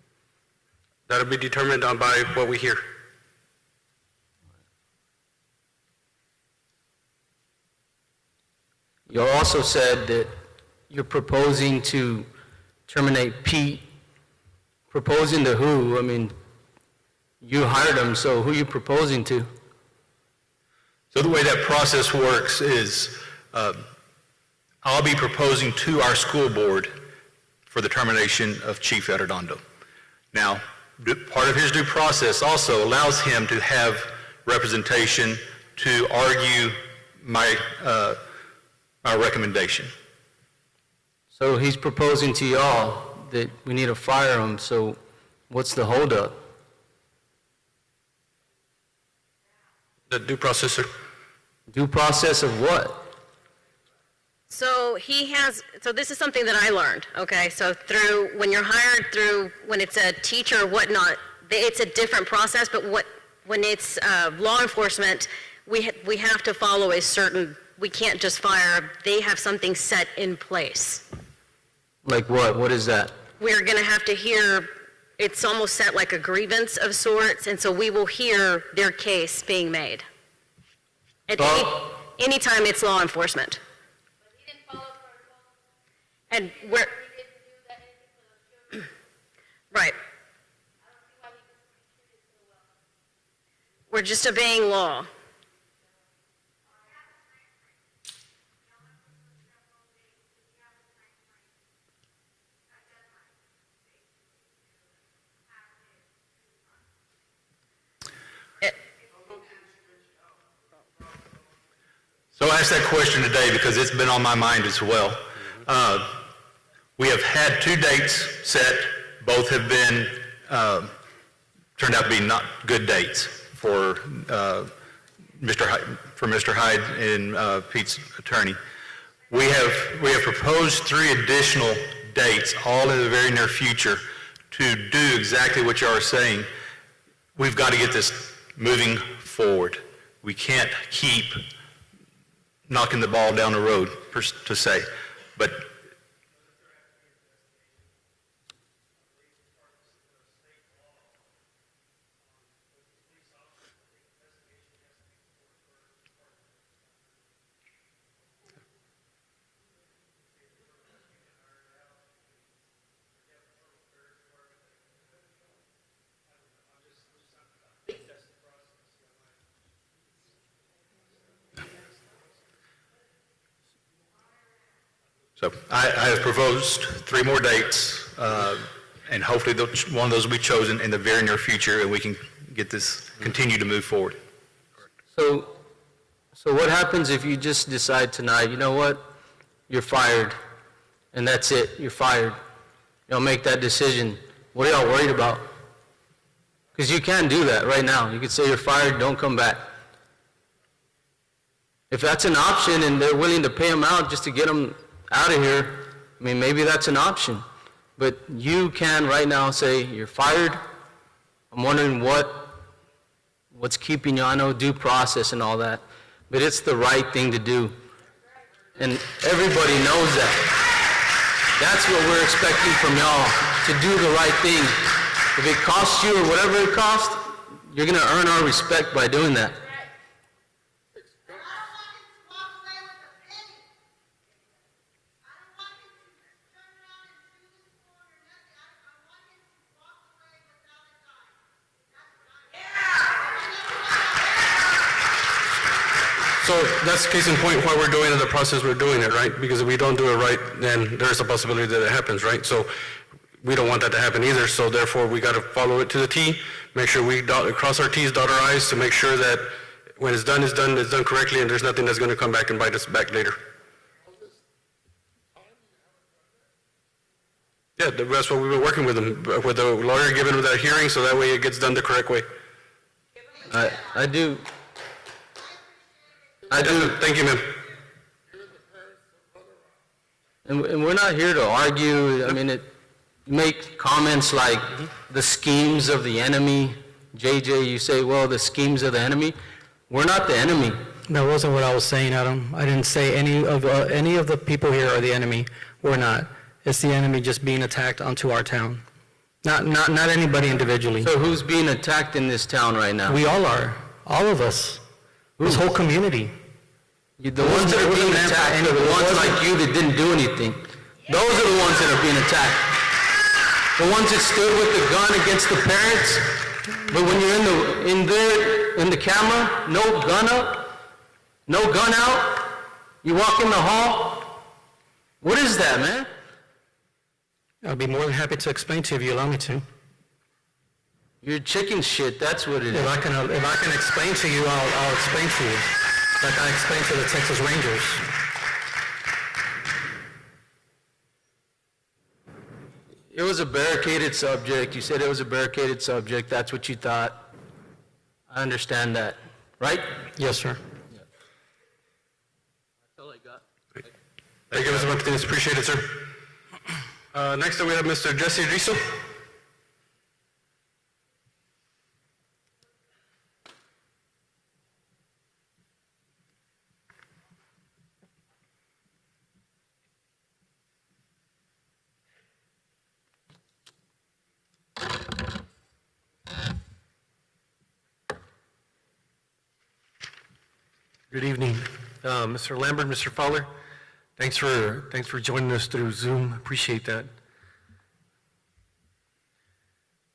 That'll be determined on by what we hear. You also said that you're proposing to terminate Pete. Proposing to who? I mean, you hired him, so who are you proposing to? So the way that process works is I'll be proposing to our school board for the termination of Chief Arredondo. Now, part of his due process also allows him to have representation to argue my recommendation. So he's proposing to y'all that we need to fire him, so what's the holdup? The due process, sir. Due process of what? So so this is something that I learned, okay? So when you're hired through, when it's a teacher or whatnot, it's a different process, but when it's law enforcement, we have to follow we can't just fire, they have something set in place. Like what? What is that? We're gonna have to hear, it's almost set like a grievance of sorts, and so we will hear their case being made. At anytime it's law enforcement. And right. We're just obeying law. So I asked that question today because it's been on my mind as well. We have had 2 dates set. Both have been, turned out to be not good dates for Mr. Hyde and Pete's attorney. We have proposed 3 additional dates, all in the very near future, to do exactly what you are saying. We've got to get this moving forward. We can't keep knocking the ball down the road, to say. But so I have proposed 3 more dates, and hopefully one of those will be chosen in the very near future, and we can get this, continue to move forward. So what happens if you just decide tonight, you know what, you're fired, and that's it, you're fired? Y'all make that decision. What are y'all worried about? Because you can do that right now. You could say you're fired, don't come back. If that's an option and they're willing to pay them out just to get them out of here, I mean, maybe that's an option. But you can right now say, you're fired. I'm wondering what's keeping you. I know due process and all that, but it's the right thing to do. And everybody knows that. That's what we're expecting from y'all, to do the right thing. If it costs you or whatever it costs, you're going to earn our respect by doing that. So that's case in point why we're doing it, the process we're doing it, right? Because if we don't do it right, then there's a possibility that it happens, right? So we don't want that to happen either, so therefore we got to follow it to the T, make sure we cross our T's, dot our I's to make sure that when it's done correctly, and there's nothing that's going to come back and bite us back later. Yeah, that's what we've been working with them, with the lawyer giving them that hearing, so that way it gets done the correct way. I do. Thank you, ma'am. And we're not here to argue. I mean, you make comments like the schemes of the enemy. JJ, you say, well, the schemes of the enemy. We're not the enemy. That wasn't what I was saying, Adam. I didn't say any of the people here are the enemy. We're not. It's the enemy just being attacked onto our town. Not anybody individually. So who's being attacked in this town right now? We all are. All of us. This whole community. The ones that are being attacked are the ones like you that didn't do anything. Those are the ones that are being attacked. The ones that stood with the gun against the parents, but when you're in the camera, no gun up, no gun out, you walk in the hall. What is that, man? I'll be more than happy to explain to you if you allow me to. You're chicken shit, that's what it is. If I can explain to you, I'll explain to you, like I explained to the Texas Rangers. It was a barricaded subject. You said it was a barricaded subject. That's what you thought. I understand that, right? Yes, sir. That's all I got. Thank you, Mr. Martinez, appreciate it, sir. Next up, we have Mr. Jesse Rizzo. Good evening, Mr. Lambert, Mr. Fowler. Thanks for joining us through Zoom. Appreciate that.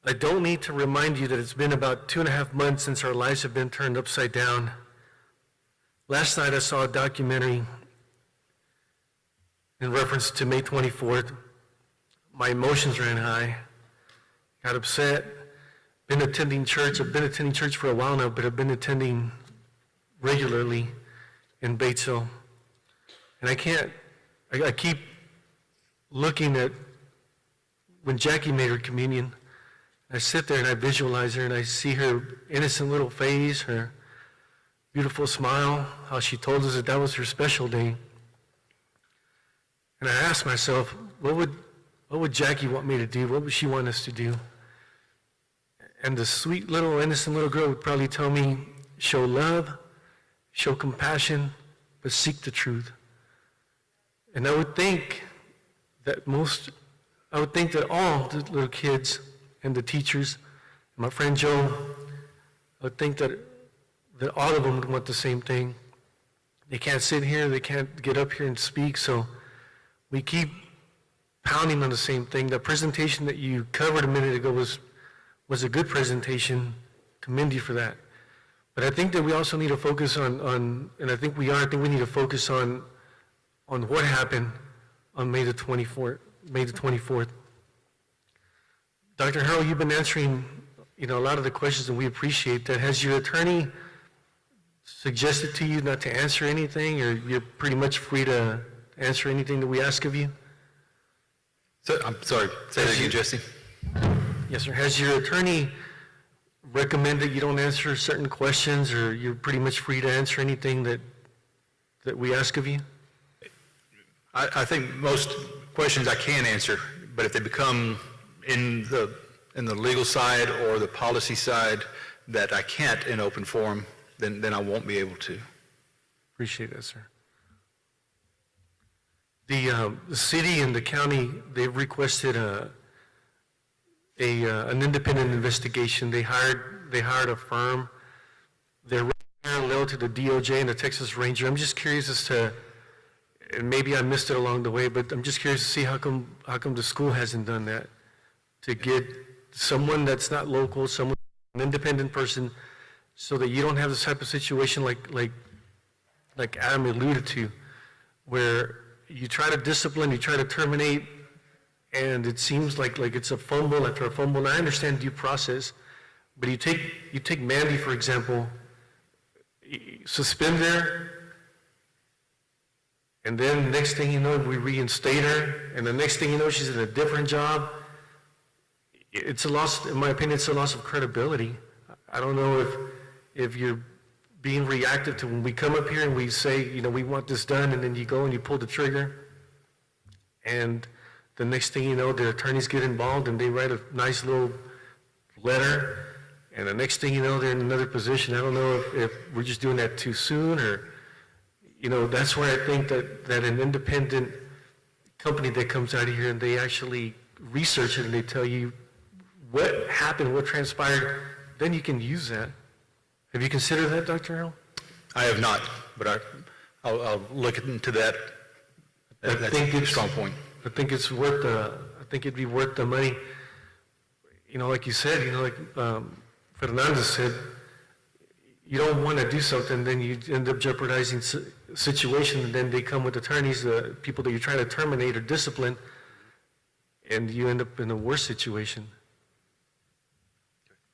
I don't need to remind you that it's been about 2.5 months since our lives have been turned upside down. Last night I saw a documentary in reference to May 24th. My emotions ran high, got upset. I've been attending church for a while now, but I've been attending regularly in Batesville. And I keep looking at when Jackie made her communion. I sit there and I visualize her and I see her innocent little face, her beautiful smile, how she told us that was her special day. And I ask myself, what would Jackie want me to do? What would she want us to do? And the sweet little innocent little girl would probably tell me, show love, show compassion, but seek the truth. And I would think that all the little kids and the teachers, and my friend Joe, I would think that all of them would want the same thing. They can't sit here, they can't get up here and speak, so we keep pounding on the same thing. The presentation that you covered a minute ago was a good presentation. Commend you for that. But I think that we also need to focus on and I think we need to focus on what happened on May the 24th. Dr. Harrell, you've been answering, a lot of the questions, and we appreciate that. Has your attorney suggested to you not to answer anything, or you're pretty much free to answer anything that we ask of you? So, I'm sorry, say that again, Jesse. Yes, sir. Has your attorney recommended you don't answer certain questions, or you're pretty much free to answer anything that we ask of you? I think most questions I can answer, but if they become in the legal side or the policy side that I can't in open forum, then I won't be able to. Appreciate that, sir. The city and the county, they've requested an independent investigation. They hired a firm. They're parallel to the DOJ and the Texas Ranger. I'm just curious as to, and maybe I missed it along the way, but I'm just curious to see how come the school hasn't done that, to get someone that's not local, an independent person, so that you don't have this type of situation like Adam alluded to, where you try to discipline, you try to terminate, and it seems like it's a fumble after a fumble. And I understand due process, but you take Mandy, for example, suspend her, and then next thing you know, we reinstate her, and the next thing you know, she's in a different job. It's a loss, in my opinion, it's a loss of credibility. I don't know if you're being reactive to when we come up here and we say, we want this done, and then you go and you pull the trigger, and the next thing you know, the attorneys get involved and they write a nice little letter, and the next thing you know, they're in another position. I don't know if we're just doing that too soon, or, that's where I think that an independent company that comes out of here and they actually research it and they tell you what happened, what transpired, then you can use that. Have you considered that, Dr. Harrell? I have not, but I'll look into that. That's a strong point. I think it's worth I think it'd be worth the money. Like you said, like Fernandez said, you don't want to do something, then you end up jeopardizing situation, and then they come with attorneys, people that you're trying to terminate or discipline, and you end up in a worse situation.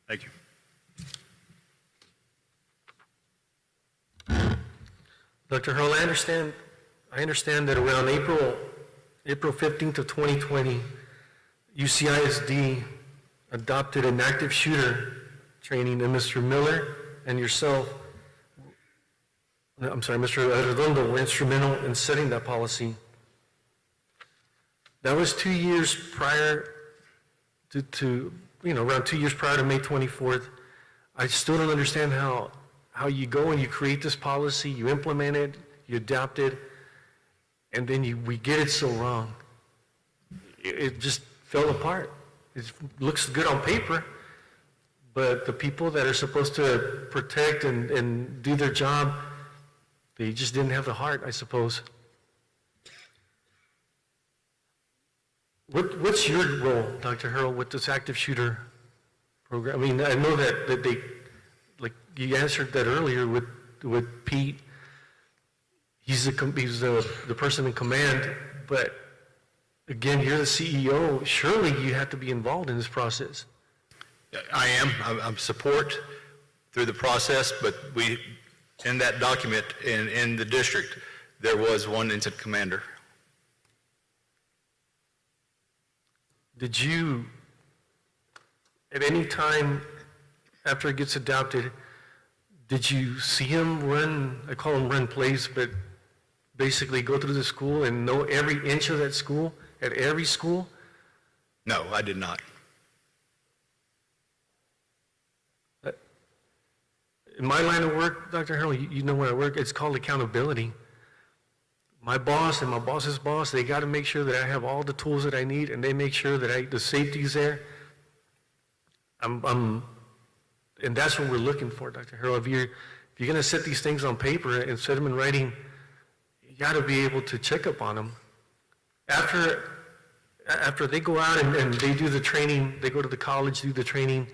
Thank you. Dr. Hurl, I understand that around April 15th of 2020, UCISD adopted an active shooter training, and Mr. Miller and yourself, Mr. Arredondo were instrumental in setting that policy. That was 2 years prior to around 2 years prior to May 24th. I still don't understand how you go and you create this policy, you implement it, you adapt it, and then we get it so wrong. It just fell apart. It looks good on paper, but the people that are supposed to protect and do their job, they just didn't have the heart, I suppose. What's your role, Dr. Hurl, with this active shooter program? I mean, I know that they, like you answered that earlier with Pete, he's the person in command, but again, you're the CEO. Surely you have to be involved in this process. I am. I'm support through the process, but in that document, in the district, there was one incident commander. Did you, at any time after it gets adopted, did you see him run, I call him run plays, but basically go through the school and know every inch of that school, at every school? No, I did not. In my line of work, Dr. Hurley, you know where I work, it's called accountability. My boss and my boss's boss, they got to make sure that I have all the tools that I need, and they make sure that the safety's there. And that's what we're looking for, Dr. Hurley. If you're going to set these things on paper and set them in writing, you got to be able to check up on them. After they go out and they do the training, they go to the college, do the training,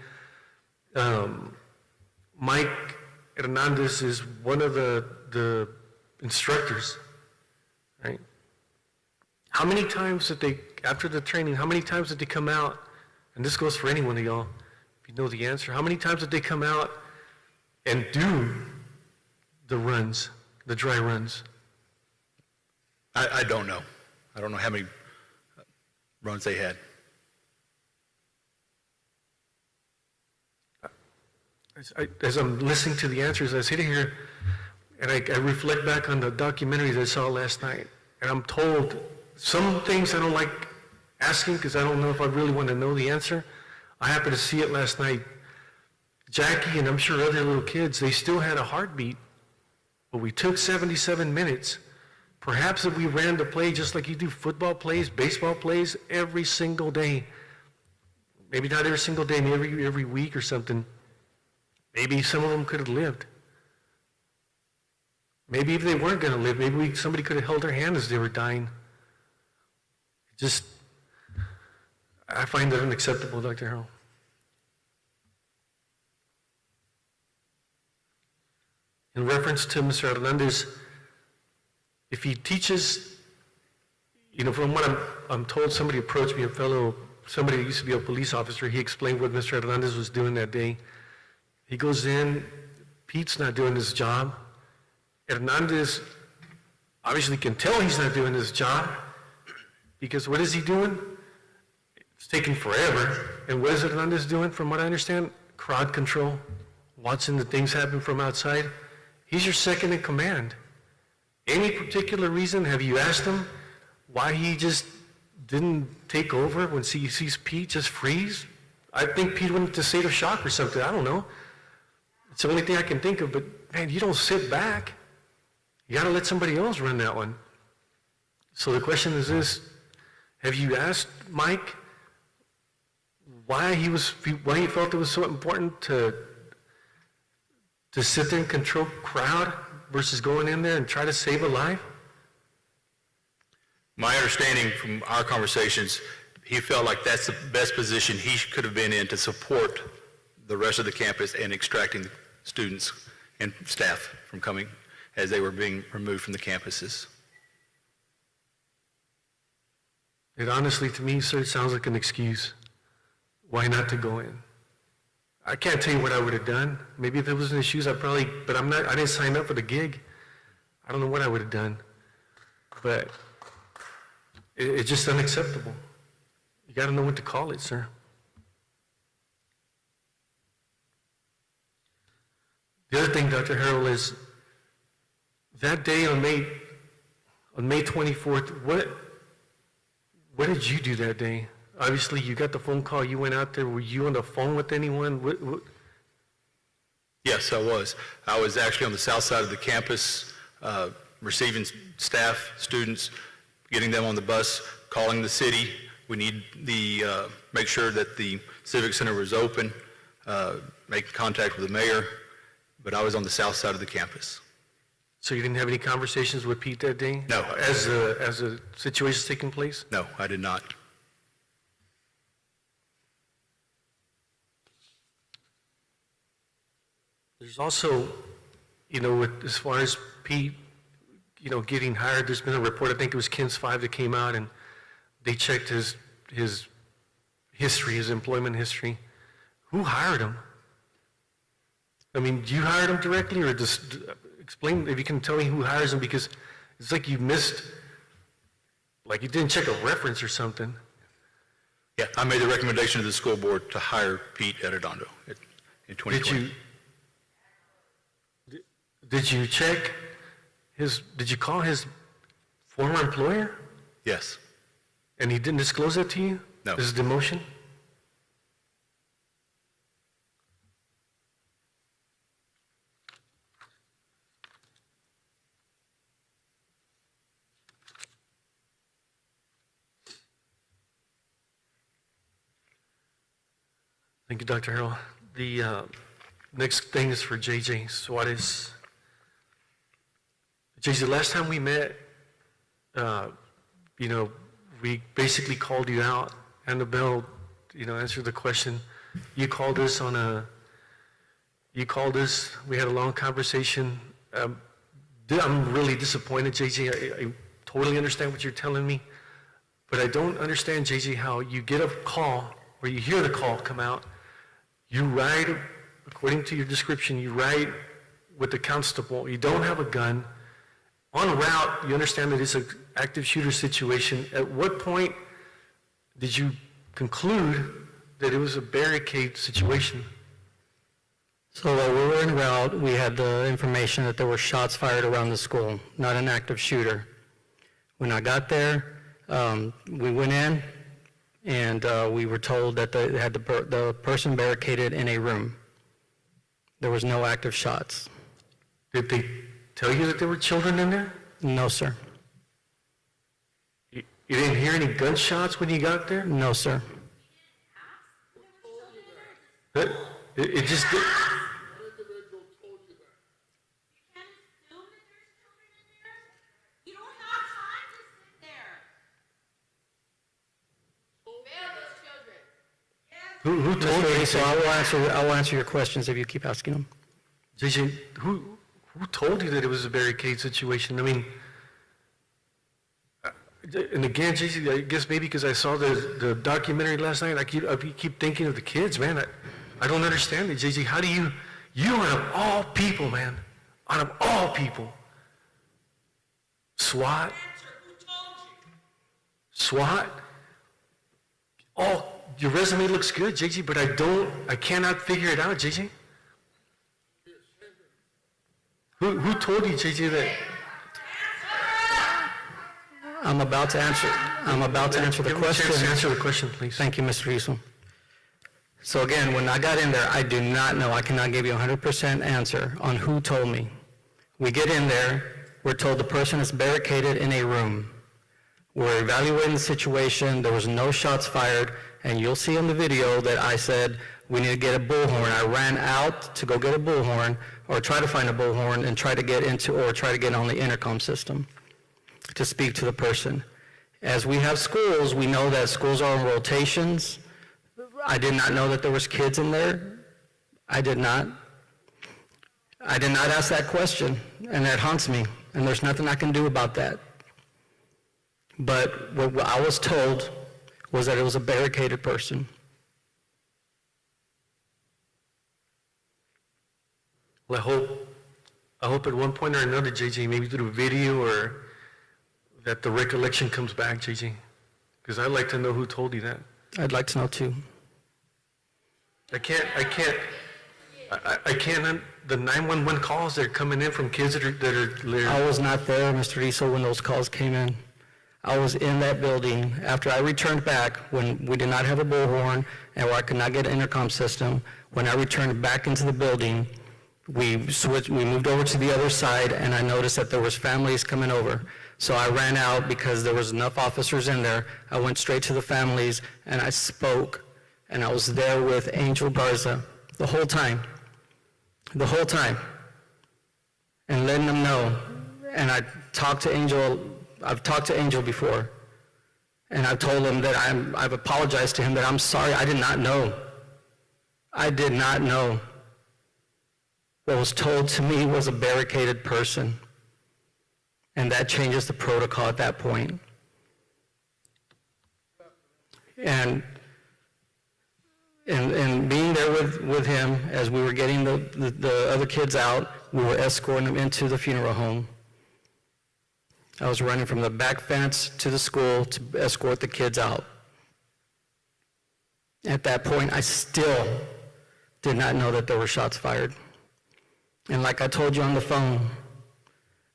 Mike Hernandez is one of the instructors, right? How many times did they, after the training, how many times did they come out, and this goes for anyone of y'all, if you know the answer, how many times did they come out and do the runs, the dry runs? I don't know. I don't know how many runs they had. As I'm listening to the answers, I sit here and I reflect back on the documentaries I saw last night, and I'm told some things I don't like asking because I don't know if I really want to know the answer. I happened to see it last night. Jackie and I'm sure other little kids, they still had a heartbeat, but we took 77 minutes. Perhaps if we ran the play just like you do football plays, baseball plays, every single day, maybe not every single day, maybe every week or something, maybe some of them could have lived. Maybe if they weren't going to live, maybe somebody could have held their hand as they were dying. I find that unacceptable, Dr. Harrell. In reference to Mr. Hernandez, if he teaches, from what I'm told, somebody approached me, somebody that used to be a police officer, he explained what Mr. Hernandez was doing that day. He goes in, Pete's not doing his job. Hernandez obviously can tell he's not doing his job because what is he doing? It's taking forever. And what is Hernandez doing, from what I understand? Crowd control, watching the things happen from outside. He's your second in command. Any particular reason? Have you asked him why he just didn't take over when he sees Pete just freeze? I think Pete went into state of shock or something. I don't know. It's the only thing I can think of. But, man, you don't sit back. You got to let somebody else run that one. So the question is this. Have you asked Mike why he felt it was so important to sit there and control crowd versus going in there and try to save a life? My understanding from our conversations, he felt like that's the best position he could have been in to support the rest of the campus and extracting students and staff from coming as they were being removed from the campuses. It honestly, to me, sir, sounds like an excuse. Why not to go in? I can't tell you what I would have done. Maybe if it was in his shoes, I didn't sign up for the gig. I don't know what I would have done. But it's just unacceptable. You got to know what to call it, sir. The other thing, Dr. Harrell, is that day on May 24th, what did you do that day? Obviously, you got the phone call, you went out there, were you on the phone with anyone? Yes, I was. I was actually on the south side of the campus, receiving staff, students, getting them on the bus, calling the city. We need make sure that the Civic Center was open, making contact with the mayor, but I was on the south side of the campus. So you didn't have any conversations with Pete that day? No. As the situation's taking place? No, I did not. There's also, as far as Pete, getting hired, there's been a report, I think it was KINS 5 that came out, and they checked his history, his employment history. Who hired him? I mean, you hired him directly, or just explain, if you can tell me who hires him, because it's like you missed, like you didn't check a reference or something. Yeah, I made the recommendation to the school board to hire Pete Arredondo in 2020. Did you check did you call his former employer? Yes. And he didn't disclose that to you? No. This is demotion? Thank you, Dr. Harrell. The next thing is for JJ Suarez. JJ, the last time we met, we basically called you out. Annabelle, answered the question. You called us we had a long conversation. I'm really disappointed, JJ. I totally understand what you're telling me, but I don't understand, JJ, how you get a call, or you hear the call come out, you ride, according to your description, you ride with the constable, you don't have a gun. En route, you understand that it's an active shooter situation. At what point did you conclude that it was a barricade situation? So while we were en route, we had the information that there were shots fired around the school, not an active shooter. When I got there, we went in, and we were told that they had the person barricaded in a room. There was no active shots. Did they tell you that there were children in there? No, sir. You didn't hear any gunshots when you got there? No, sir. It just did. Who told you? So I will answer your questions if you keep asking them. JJ, who told you that it was a barricade situation? I mean, and again, JJ, I guess maybe because I saw the documentary last night, I keep thinking of the kids, man. I don't understand it, JJ. How do you out of all people, man, out of all people, SWAT, your resume looks good, JJ, but I cannot figure it out, JJ. Who told you, JJ, that? I'm about to answer the question. Answer the question, please. Thank you, Mr. Riesel. So again, when I got in there, I do not know. I cannot give you a 100% answer on who told me. We get in there, we're told the person is barricaded in a room. We're evaluating the situation. There was no shots fired, and you'll see on the video that I said we need to get a bullhorn. I ran out to go get a bullhorn, or try to find a bullhorn and try to get on the intercom system to speak to the person. As we have schools, we know that schools are on rotations. I did not know that there was kids in there. I did not ask that question, and that haunts me, and there's nothing I can do about that. But what I was told was that it was a barricaded person. Well, I hope at one point or another, JJ, maybe through a video or that the recollection comes back, JJ. Because I'd like to know who told you that. I'd like to know too. I can't, the 911 calls that are coming in from kids that are I was not there, Mr. Diesel, when those calls came in. I was in that building after I returned back when we did not have a bullhorn and where I could not get an intercom system. When I returned back into the building, we moved over to the other side, and I noticed that there was families coming over. So I ran out because there was enough officers in there. I went straight to the families, and I spoke, and I was there with Angel Garza the whole time, and letting them know. And I've talked to Angel before, and I've told him that I've apologized to him that I'm sorry, I did not know. What was told to me was a barricaded person, and that changes the protocol at that point. And being there with him as we were getting the other kids out, we were escorting them into the funeral home. I was running from the back fence to the school to escort the kids out. At that point, I still did not know that there were shots fired. And like I told you on the phone,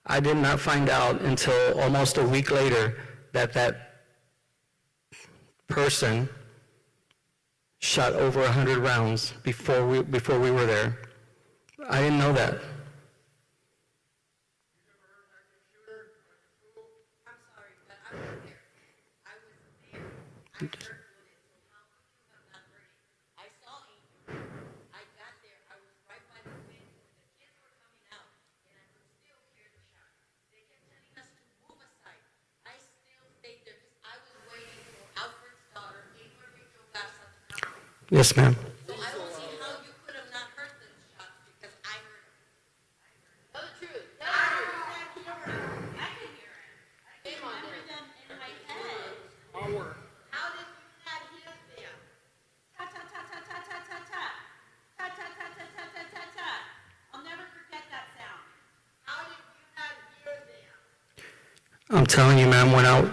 I did not find out until almost a week later that that person shot over 100 rounds before we were there. I didn't know that. I'm sorry, but I was there. I heard it. So how could you have not heard it? I saw Angel. I got there. I was right by the fence when the kids were coming out, and I could still hear the shot. They kept telling us to move aside. I still stayed there because I was waiting for Alfred's daughter, Ingrid Rachel Garza, to come home. Yes, ma'am. So I don't see how you could have not heard those shots because I heard them. Tell the truth. Tell the truth. I can hear it. I can remember them in my head. How did you not hear them? Ta ta ta ta ta ta ta ta. Ta ta ta ta ta ta ta ta. I'll never forget that sound. How did you not hear them? I'm telling you, ma'am, went out.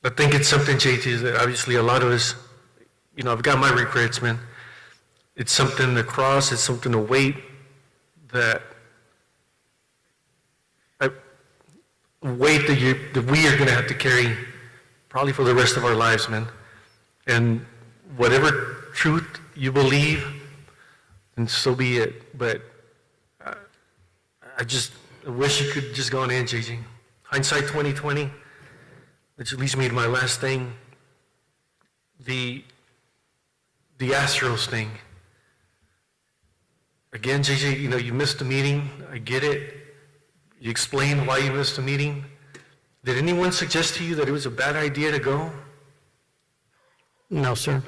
I think it's something, JT, that obviously a lot of us, I've got my regrets, man. It's something to cross, it's something to wait, that we are gonna have to carry probably for the rest of our lives, man. And whatever truth you believe, and so be it. But I wish you could just gone in, JJ. Hindsight 2020, which leads me to my last thing. The Astros thing. Again, JJ, you missed the meeting. I get it. You explained why you missed the meeting. Did anyone suggest to you that it was a bad idea to go? No, sir.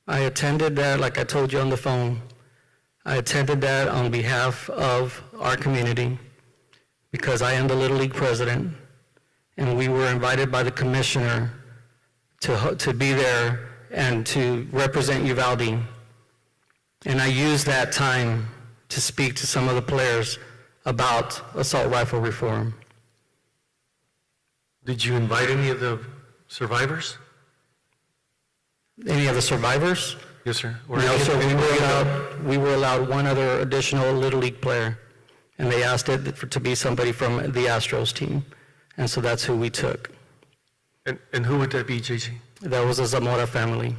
I attended that, like I told you on the phone. I attended that on behalf of our community because I am the Little League president, and we were invited by the commissioner to be there and to represent Uvalde. And I used that time to speak to some of the players about assault rifle reform. Did you invite any of the survivors? Any of the survivors? Yes, sir. No, sir, we were allowed one other additional Little League player, and they asked it to be somebody from the Astros team, and so that's who we took. And who would that be, JJ? That was the Zamora family.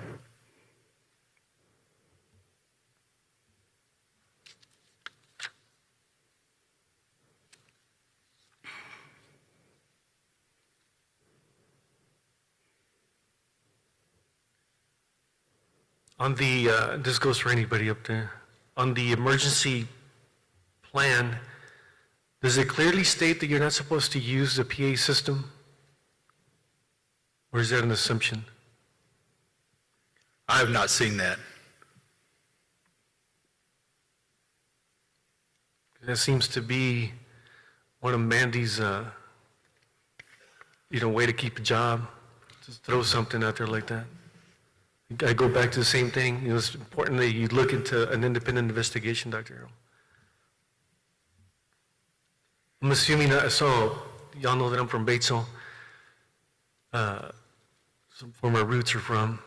On the, this goes for anybody up there. On the emergency plan, does it clearly state that you're not supposed to use the PA system? Or is that an assumption? I have not seen that. That seems to be one of Mandy's, way to keep a job. Just throw something out there like that. I go back to the same thing. It's important that you look into an independent investigation, Dr. Harrell. I'm assuming that, y'all know that I'm from Batesville. Where my roots are from.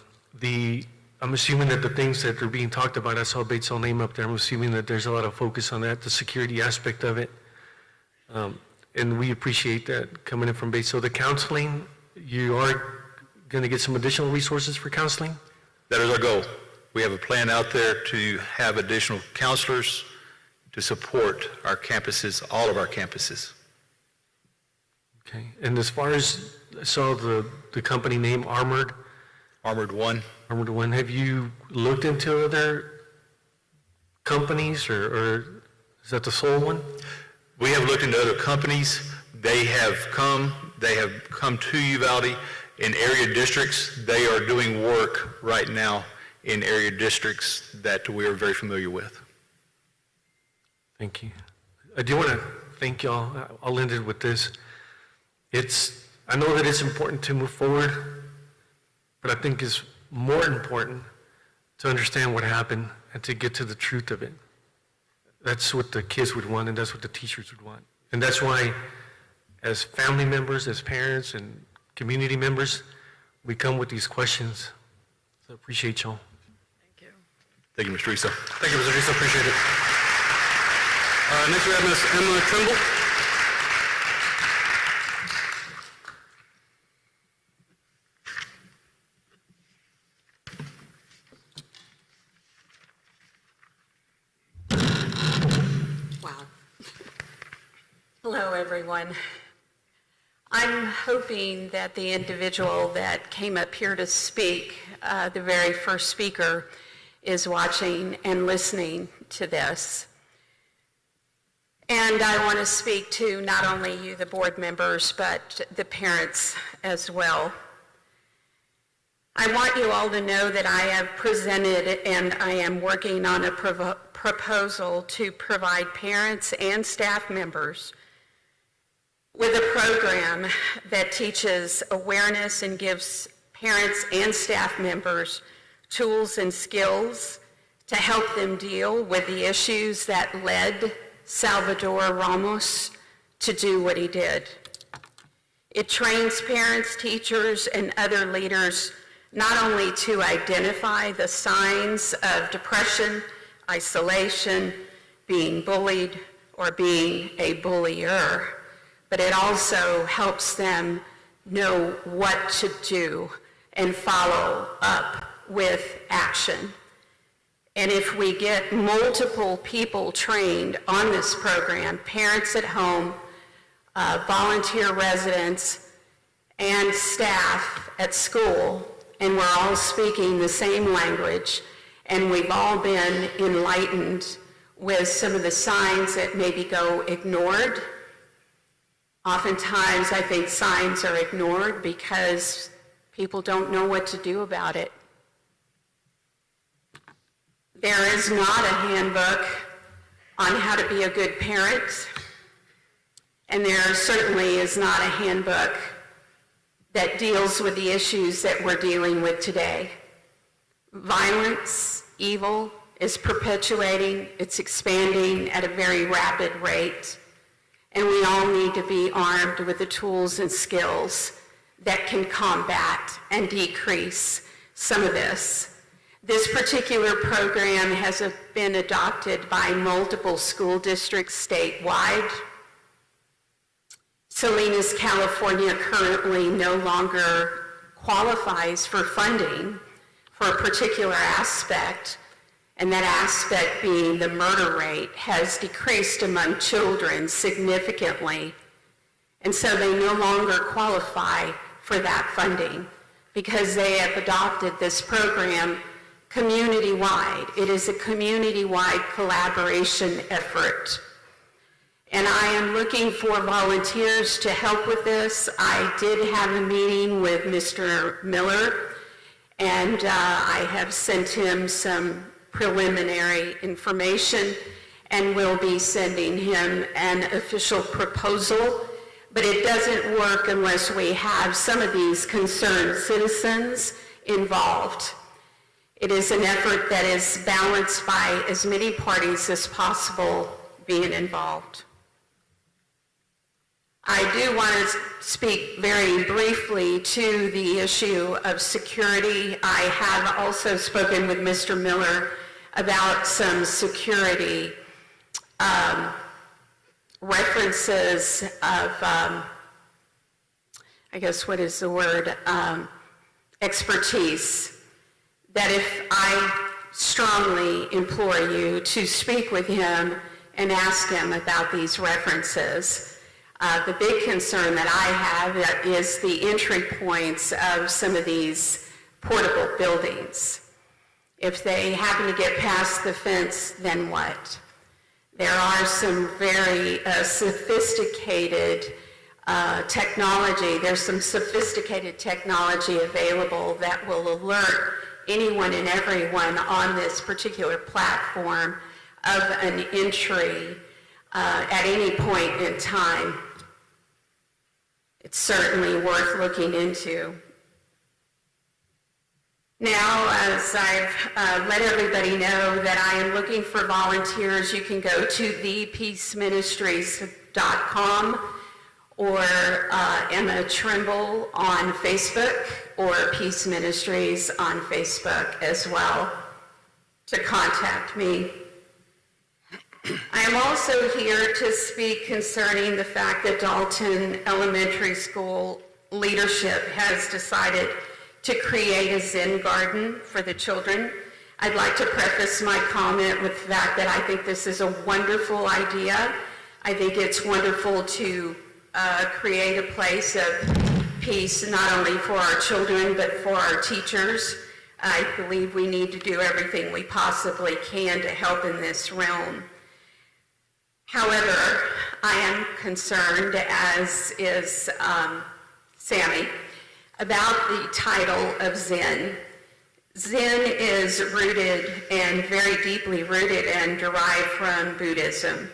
I'm assuming that the things that are being talked about, I saw Batesville name up there, I'm assuming that there's a lot of focus on that, the security aspect of it. And we appreciate that coming in from Batesville. The counseling, you are going to get some additional resources for counseling? That is our goal. We have a plan out there to have additional counselors to support our campuses, all of our campuses. Okay. And as far as, I saw the company name Armored One. Armored One, have you looked into other companies or is that the sole one? We have looked into other companies. They have come to Uvalde in area districts. They are doing work right now in area districts that we are very familiar with. Thank you. I do want to thank y'all. I'll end it with this. I know that it's important to move forward, but I think it's more important to understand what happened and to get to the truth of it. That's what the kids would want, and that's what the teachers would want. And that's why, as family members, as parents, and community members, we come with these questions. So I appreciate y'all. Thank you. Thank you, Mr. Issa. Thank you, Mr. Issa, appreciate it. Next we have Ms. Emma Trimble. Wow. Hello, everyone. I'm hoping that the individual that came up here to speak, the very first speaker, is watching and listening to this. And I want to speak to not only you, the board members, but the parents as well. I want you all to know that I have presented and I am working on a proposal to provide parents and staff members with a program that teaches awareness and gives parents and staff members tools and skills to help them deal with the issues that led Salvador Ramos to do what he did. It trains parents, teachers, and other leaders not only to identify the signs of depression, isolation, being bullied, or being a bullier, but it also helps them know what to do and follow up with action. And if we get multiple people trained on this program, parents at home, volunteer residents, and staff at school, and we're all speaking the same language, and we've all been enlightened with some of the signs that maybe go ignored. Oftentimes, I think signs are ignored because people don't know what to do about it. There is not a handbook on how to be a good parent, and there certainly is not a handbook that deals with the issues that we're dealing with today. Violence, evil, is perpetuating, it's expanding at a very rapid rate, and we all need to be armed with the tools and skills that can combat and decrease some of this. This particular program has been adopted by multiple school districts statewide. Salinas, California currently no longer qualifies for funding for a particular aspect, and that aspect being the murder rate has decreased among children significantly. And so they no longer qualify for that funding because they have adopted this program community-wide. It is a community-wide collaboration effort. And I am looking for volunteers to help with this. I did have a meeting with Mr. Miller, and I have sent him some preliminary information, and we'll be sending him an official proposal, but it doesn't work unless we have some of these concerned citizens involved. It is an effort that is balanced by as many parties as possible being involved. I do want to speak very briefly to the issue of security. I have also spoken with Mr. Miller about some security references of, I guess, what is the word, expertise, that if I strongly implore you to speak with him and ask him about these references. The big concern that I have is the entry points of some of these portable buildings. If they happen to get past the fence, then what? There are some very sophisticated technology. There's some sophisticated technology available that will alert anyone and everyone on this particular platform of an entry at any point in time. It's certainly worth looking into. Now, as I've let everybody know that I am looking for volunteers, you can go to thepeaceministries.com or Emma Trimble on Facebook or Peace Ministries on Facebook as well to contact me. I am also here to speak concerning the fact that Dalton Elementary School leadership has decided to create a Zen garden for the children. I'd like to preface my comment with the fact that I think this is a wonderful idea. I think it's wonderful to create a place of peace, not only for our children, but for our teachers. I believe we need to do everything we possibly can to help in this realm. However, I am concerned, as is Sammy, about the title of Zen. Zen is rooted and very deeply rooted and derived from Buddhism.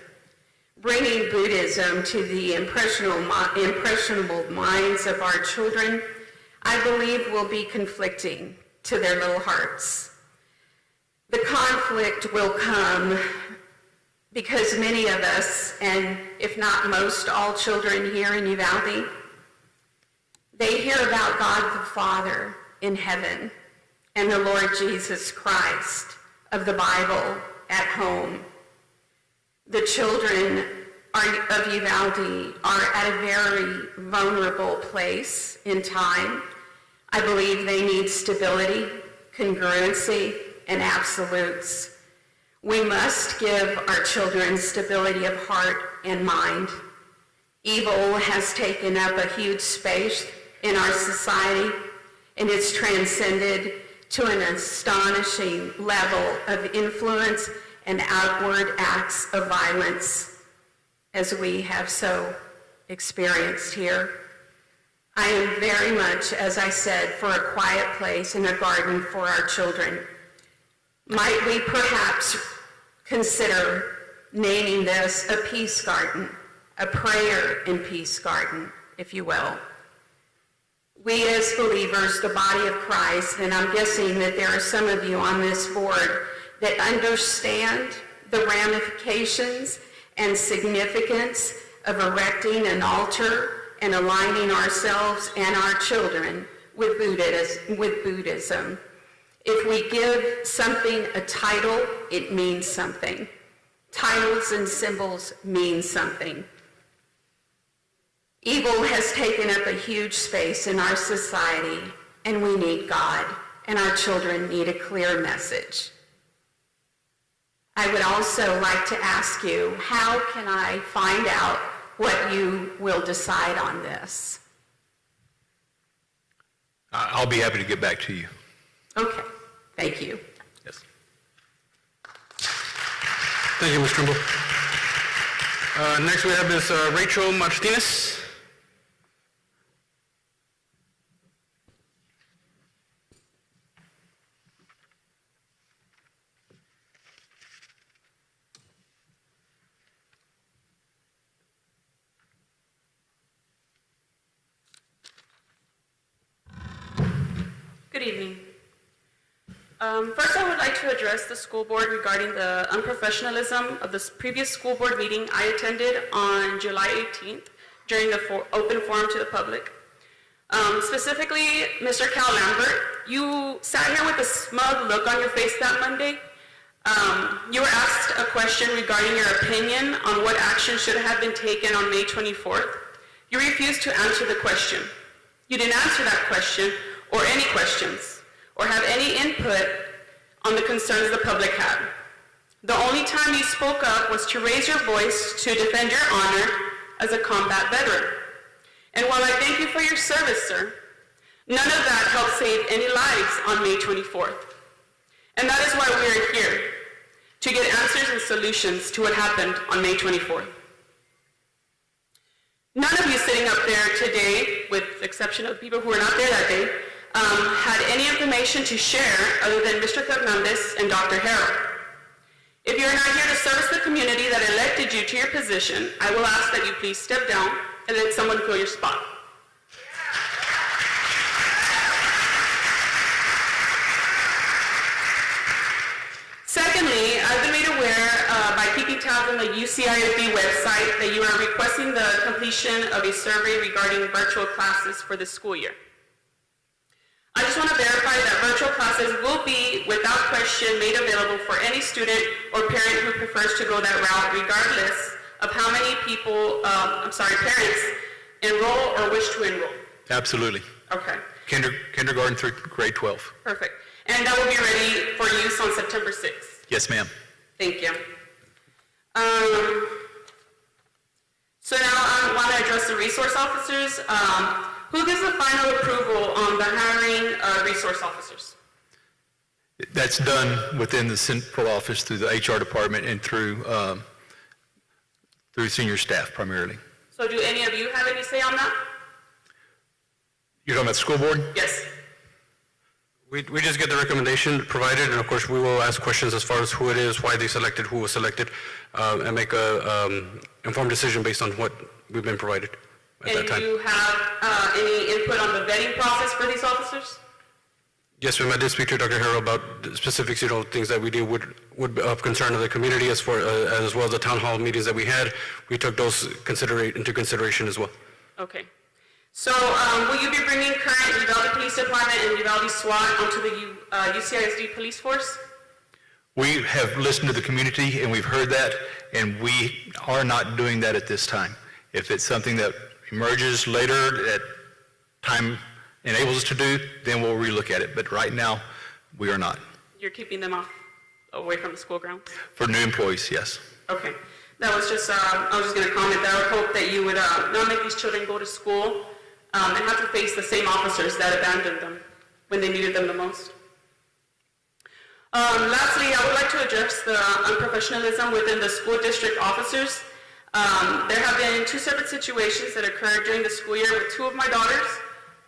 Bringing Buddhism to the impressionable minds of our children, I believe, will be conflicting to their little hearts. The conflict will come because many of us, and if not most, all children here in Uvalde, they hear about God the Father in heaven and the Lord Jesus Christ of the Bible at home. The children of Uvalde are at a very vulnerable place in time. I believe they need stability, congruency, and absolutes. We must give our children stability of heart and mind. Evil has taken up a huge space in our society, and it's transcended to an astonishing level of influence and outward acts of violence, as we have so experienced here. I am very much, as I said, for a quiet place and a garden for our children. Might we perhaps consider naming this a peace garden, a prayer and peace garden, if you will? We as believers, the body of Christ, and I'm guessing that there are some of you on this board that understand the ramifications and significance of erecting an altar and aligning ourselves and our children with Buddhism. If we give something a title, it means something. Titles and symbols mean something. Evil has taken up a huge space in our society, and we need God, and our children need a clear message. I would also like to ask you, how can I find out what you will decide on this? I'll be happy to get back to you. Okay, thank you. Yes. Thank you, Ms. Trimble. Next we have Ms. Rachel Martinez. evening. First, I would like to address the school board regarding the unprofessionalism of this previous school board meeting I attended on July 18th during the open forum to the public. Specifically, Mr. Cal Lambert, you sat here with a smug look on your face that Monday. You were asked a question regarding your opinion on what action should have been taken on May 24th. You refused to answer the question. You didn't answer that question or any questions or have any input on the concerns the public had. The only time you spoke up was to raise your voice to defend your honor as a combat veteran. And while I thank you for your service, sir, none of that helped save any lives on May 24th. And that is why we are here, to get answers and solutions to what happened on May 24th. None of you sitting up there today, with the exception of people who were not there that day, had any information to share other than Mr. Fernandez and Dr. Harrell. If you're not here to service the community that elected you to your position, I will ask that you please step down and let someone fill your spot. Secondly, I've been made aware by keeping tabs on the UCISD website that you are requesting the completion of a survey regarding virtual classes for this school year. I just want to verify that virtual classes will be, without question, made available for any student or parent who prefers to go that route, regardless of how many people, parents enroll or wish to enroll. Absolutely. Okay, Kindergarten through grade 12. perfect. And that will be ready for use on September 6th. Yes, ma'am. Thank you. So now I want to address the resource officers. Who gives the final approval on the hiring of resource officers? That's done within the central office through the HR department and through senior staff primarily. So do any of you have any say on that? You're talking about the school board? Yes. We just get the recommendation provided, and of course, we will ask questions as far as who it is, why they selected, who was selected, and make a informed decision based on what we've been provided at that And time. do you have any input on the vetting process for these officers? Yes, ma'am, I did speak to Dr. Harrell about the specifics, things that we do would be of concern to the community as well as the town hall meetings that we had. We took those into consideration as well. Okay. So will you be bringing current Uvalde Police Department and Uvalde SWAT onto the UCISD police force? We have listened to the community and we've heard that, and we are not doing that at this time. If it's something that emerges later that time enables us to do, then we'll relook at it. But right now, we are not. You're keeping them away from the school grounds? For new employees, yes. Okay. That was just, I was just going to comment that I would hope that you would not make these children go to school and have to face the same officers that abandoned them when they needed them the most. Lastly, I would like to address the unprofessionalism within the school district officers. There have been two separate situations that occurred during the school year with two of my daughters,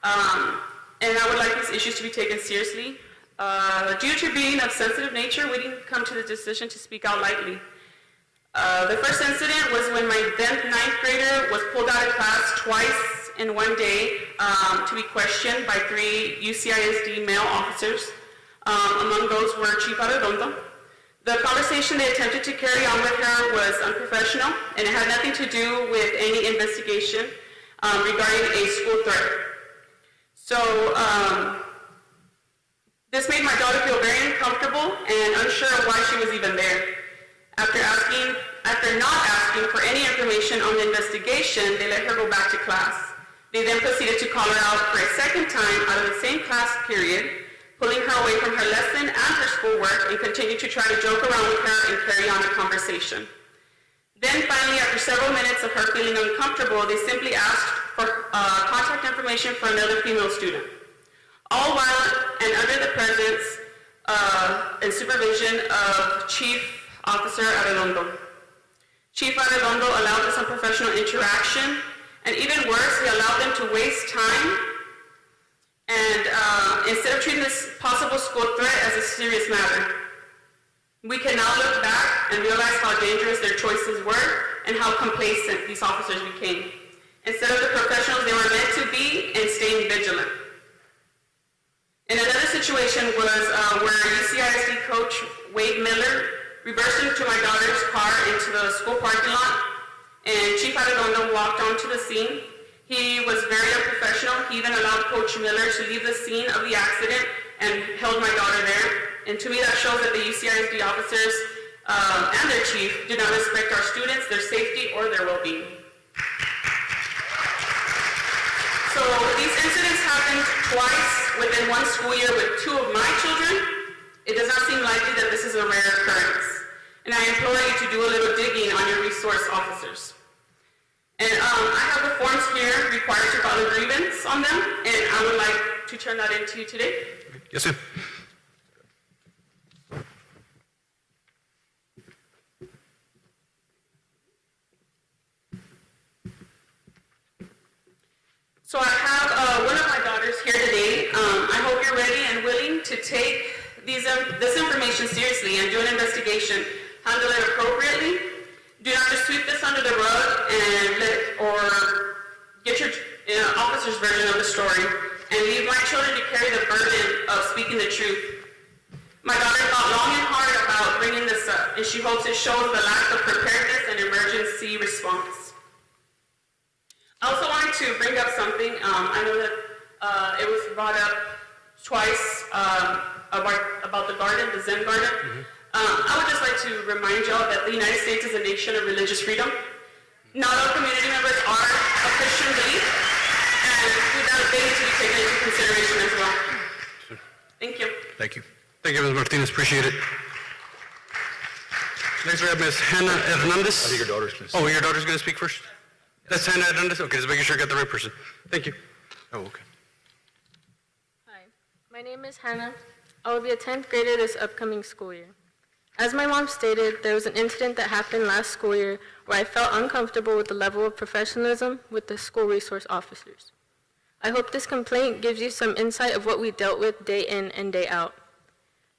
and I would like these issues to be taken seriously. Due to being of sensitive nature, we didn't come to the decision to speak out lightly. The first incident was when my then 9th grader was pulled out of class twice in one day to be questioned by 3 UCISD male officers. Among those were Chief Arredondo. The conversation they attempted to carry on with her was unprofessional, and it had nothing to do with any investigation regarding a school threat. So this made my daughter feel very uncomfortable and unsure of why she was even there. After not asking for any information on the investigation, they let her go back to class. They then proceeded to call her out for a second time out of the same class period, pulling her away from her lesson and her schoolwork, and continued to try to joke around with her and carry on the conversation. Then finally, after several minutes of her feeling uncomfortable, they simply asked for contact information for another female student. All while and under the presence and supervision of Chief Officer Arredondo. Chief Arredondo allowed this unprofessional interaction, and even worse, he allowed them to waste time, and instead of treating this possible school threat as a serious matter. We can now look back and realize how dangerous their choices were and how complacent these officers became, instead of the professionals they were meant to be and staying vigilant. And another situation was where UCISD coach Wade Miller reversed into my daughter's car into the school parking lot, and Chief Arredondo walked onto the scene. He was very unprofessional. He even allowed Coach Miller to leave the scene of the accident and held my daughter there. And to me, that shows that the UCISD officers and their chief do not respect our students, their safety, or their well-being. So these incidents happened twice within one school year with 2 of my children. It does not seem likely that this is a rare occurrence. And I implore you to do a little digging on your resource officers. And I have the forms here required to file a grievance on them, and I would like to turn that in to you today. Yes, sir. So I have one of my daughters here today. I hope you're ready and willing to take this information seriously and do an investigation, handle it appropriately. Do not just sweep this under the rug and get your officer's version of the story and leave my children to carry the burden of speaking the truth. My daughter thought long and hard about bringing this up, and she hopes it shows the lack of preparedness and emergency response. I also wanted to bring up something. I know that it was brought up twice about the garden, the Zen garden. I would just like to remind y'all that the United States is a nation of religious freedom. Not all community members are of Christian belief, and that they need to be taken into consideration as well. Thank you. Thank you. Thank you, Ms. Martinez. Appreciate it. Next we have Ms. Hannah Hernandez. I think your daughter's going to Oh, your daughter's going to speak first? That's Hannah Hernandez? Okay, just making sure I got the right person. Thank you. Oh, okay. Hi, my name is Hannah. I will be a 10th grader this upcoming school year. As my mom stated, there was an incident that happened last school year where I felt uncomfortable with the level of professionalism with the school resource officers. I hope this complaint gives you some insight of what we dealt with day in and day out.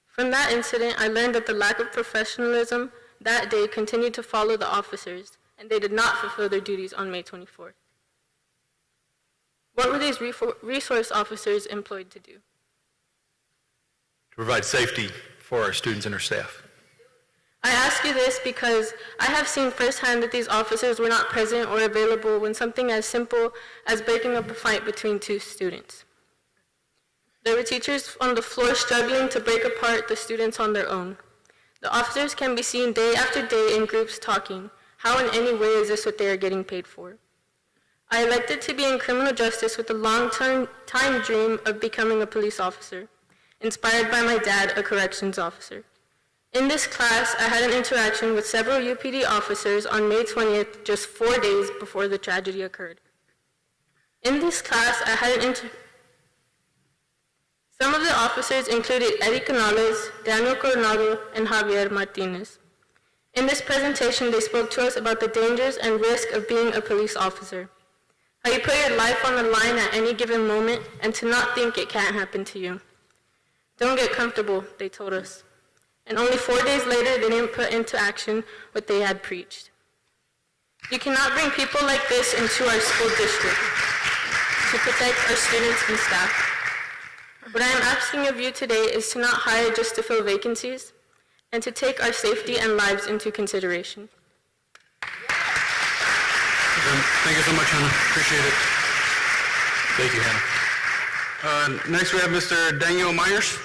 From that incident, I learned that the lack of professionalism that day continued to follow the officers, and they did not fulfill their duties on May 24th. What were these resource officers employed to do? To provide safety for our students and our staff. I ask you this because I have seen firsthand that these officers were not present or available when something as simple as breaking up a fight between 2 students. There were teachers on the floor struggling to break apart the students on their own. The officers can be seen day after day in groups talking. How in any way is this what they are getting paid for? I elected to be in criminal justice with a long-term dream of becoming a police officer, inspired by my dad, a corrections officer. In this class, I had an interaction with several UPD officers on May 20th, just 4 days before the tragedy occurred. In this class, I had some of the officers included Eddie Canales, Daniel Coronado, and Javier Martinez. In this presentation, they spoke to us about the dangers and risk of being a police officer, how you put your life on the line at any given moment and to not think it can't happen to you. Don't get comfortable, they told us. And only 4 days later, they didn't put into action what they had preached. You cannot bring people like this into our school district to protect our students and staff. What I am asking of you today is to not hire just to fill vacancies and to take our safety and lives into consideration. Thank you so much, Hannah. Appreciate it. Thank you, Hannah. Next, we have Mr. Daniel Myers.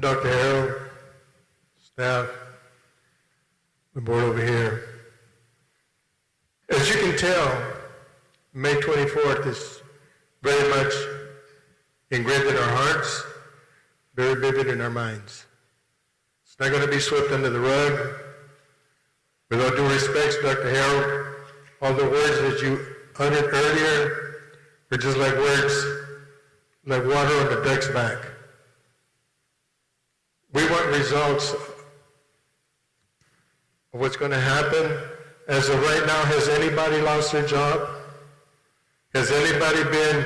Dr. Harold, staff, the board over here. As you can tell, May 24th is very much engraved in our hearts, very vivid in our minds. It's not going to be swept under the rug. With all due respect, Dr. Harold, all the words that you uttered earlier were just like words, like water on the duck's back. We want results of what's going to happen. As of right now, has anybody lost their job? Has anybody been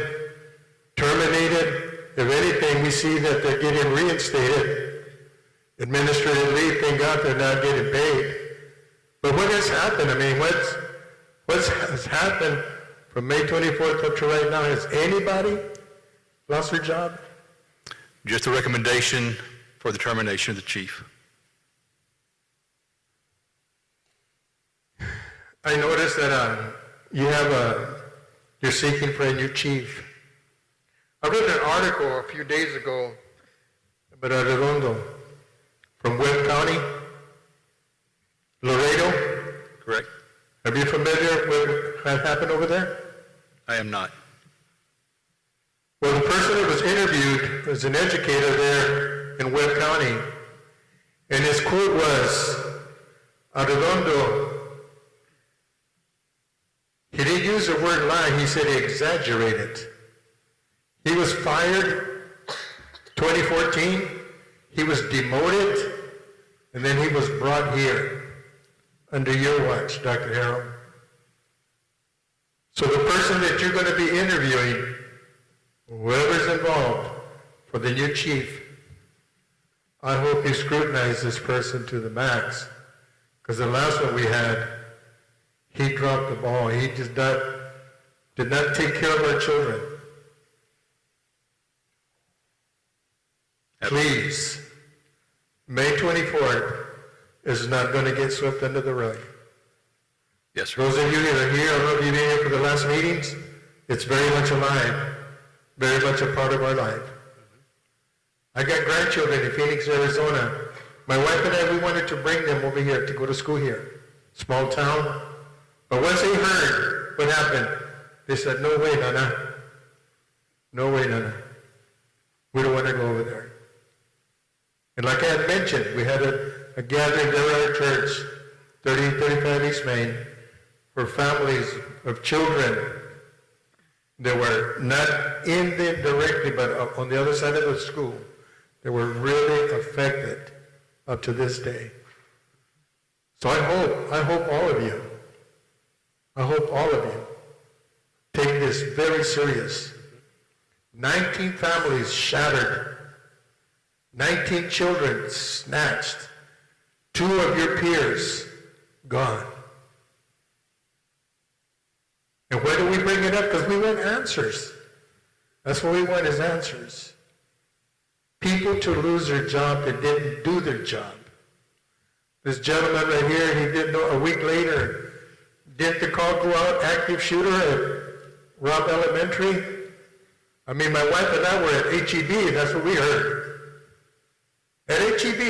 terminated? If anything, we see that they're getting reinstated. Administrative leave, thank God they're not getting paid. But what has happened? I mean, what has happened from May 24th up to right now? Has anybody lost their job? Just a recommendation for the termination of the chief. I noticed that you're seeking for a new chief. I read an article a few days ago about Arredondo from Webb County, Laredo. Correct? Are you familiar with what happened over there? I am not. Well, the person that was interviewed was an educator there in Webb County, and his quote was, Arredondo, he didn't use the word lie, he said he exaggerated. He was fired 2014, he was demoted, and then he was brought here under your watch, Dr. Harold. So the person that you're going to be interviewing, whoever's involved for the new chief, I hope you scrutinize this person to the max, because the last one we had, he dropped the ball. He just did not take care of our children. Please, May 24th is not going to get swept under the rug. Yes, sir. Those of you that are here, I don't know if you've been here for the last meetings, it's very much alive, very much a part of our life. I got grandchildren in Phoenix, Arizona. My wife and I, we wanted to bring them over here to go to school here. Small town. But once they heard what happened, they said, no way, Nana. No way, Nana. We don't want to go over there. And like I had mentioned, we had a gathering there at our church, 3035 East Main, for families of children that were not in there directly, but on the other side of the school, that were really affected up to this day. So I hope all of you take this very serious. 19 families shattered, 19 children snatched, 2 of your peers gone. And why do we bring it up? Because we want answers. That's what we want is answers. People to lose their job that didn't do their job. This gentleman right here, he didn't know, a week later, didn't the call go out, active shooter at Robb Elementary? I mean, my wife and I were at HEB, and that's what we heard. At HEB,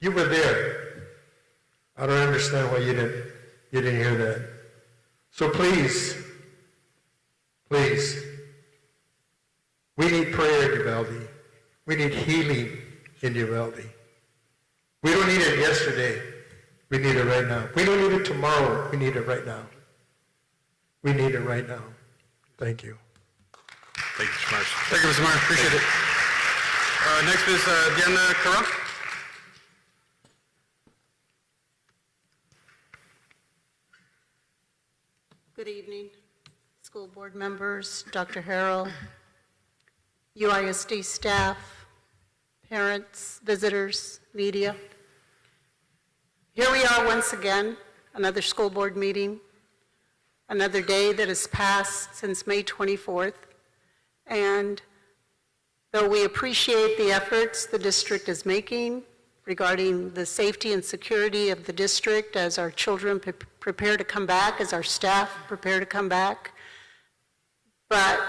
you were there. I don't understand why you didn't hear that. So please, we need prayer in Uvalde. We need healing in Uvalde. We don't need it yesterday. We need it right now. We don't need it tomorrow. We need it right now. We need it right now. Thank you. Thank you, Mr. Myers. Thank you, Mr. Meyer, appreciate it. Next is Diana Carra. Good evening, school board members, Dr. Harrell, UISD staff, parents, visitors, media. Here we are once again, another school board meeting, another day that has passed since May 24th, and though we appreciate the efforts the district is making regarding the safety and security of the district as our children prepare to come back, as our staff prepare to come back, but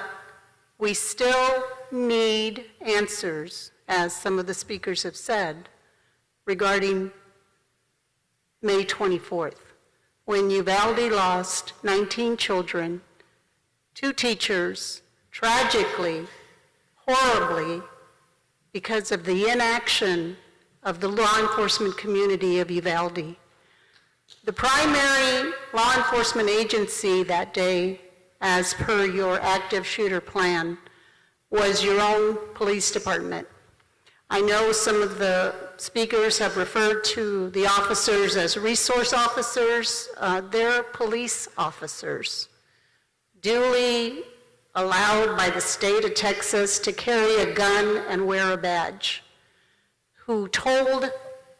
we still need answers, as some of the speakers have said, regarding May 24th, when Uvalde lost 19 children, 2 teachers, tragically, horribly, because of the inaction of the law enforcement community of Uvalde. The primary law enforcement agency that day, as per your active shooter plan, was your own police department. I know some of the speakers have referred to the officers as resource officers. They're police officers, duly allowed by the state of Texas to carry a gun and wear a badge, who told